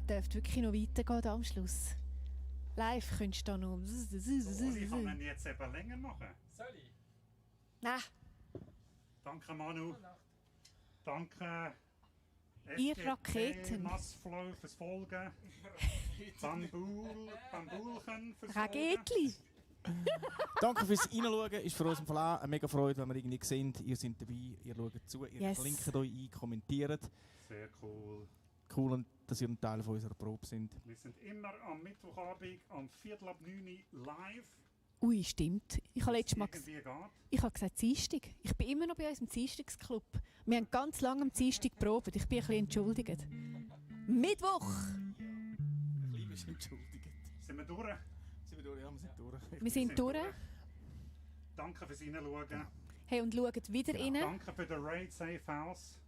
dürfte wirklich noch weitergehen da am Schluss. Live könntest du da noch... Ich kann ihn jetzt eben länger machen. Soll ich? Nein, Danke Manu. Danke Ihr FGP, Raketen. Massflow fürs Folgen. Bambulchen fürs Folgen. Raketli. Danke fürs Reinschauen. Ist für uns im Fall auch eine mega Freude, wenn wir irgendwie sehen, ihr seid dabei, ihr schaut zu, ihr Yes. klinkt euch ein, kommentiert. Sehr cool. Cool, dass ihr ein Teil von unserer Probe sind. Wir sind immer am Mittwochabend um 8:45 live. Ui, stimmt. Ich habe letztes Mal Irgendwie geht. ich habe gesagt Dienstag. Ich bin immer noch bei uns im Dienstagsclub. Wir haben ganz lange am Dienstag geprobt. Ich bin ein bisschen entschuldigt. Mittwoch! Ich liebe es entschuldigt. Sind wir durch? Sind wir durch? Ja, wir sind durch. Wir sind durch. Danke fürs Reinschauen. Hey, und schaut wieder rein. Danke für den Raid Safe House.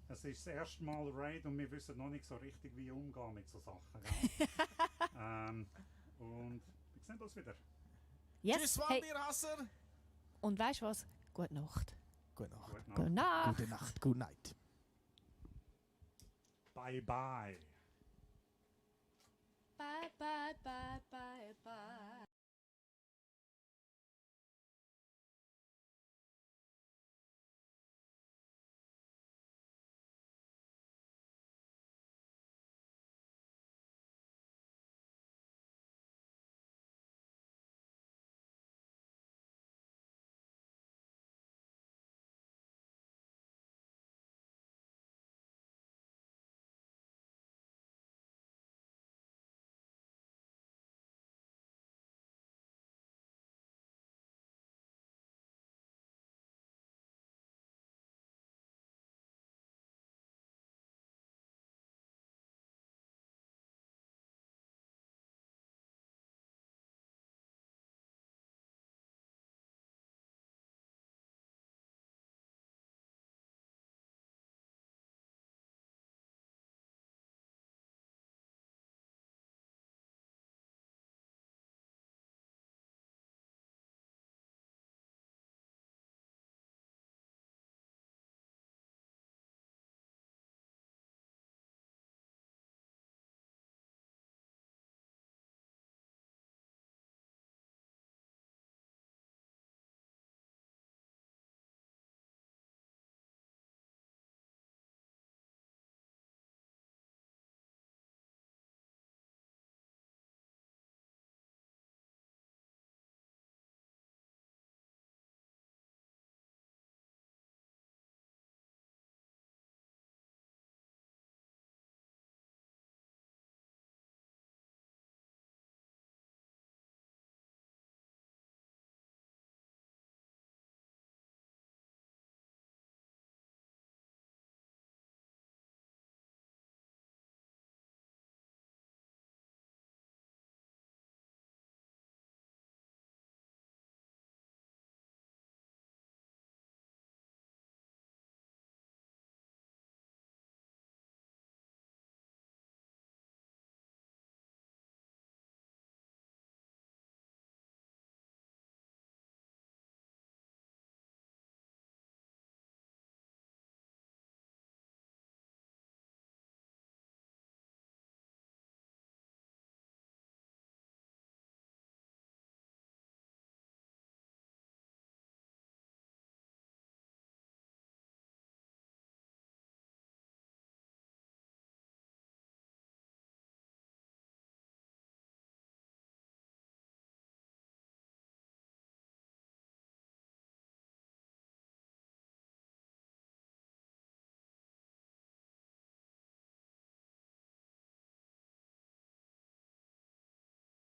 Es ist das erste Mal Raid und wir wissen noch nicht so richtig, wie umgehen mit so Sachen. Gell? Und wir sehen uns wieder. Yes. Tschüss, Hey. Vampirhasser! Und weißt du was? Gute Nacht. Gute Nacht. Gute Nacht. Gute Nacht. Gute Nacht. Good night. Bye bye. Bye, bye, bye, bye, bye.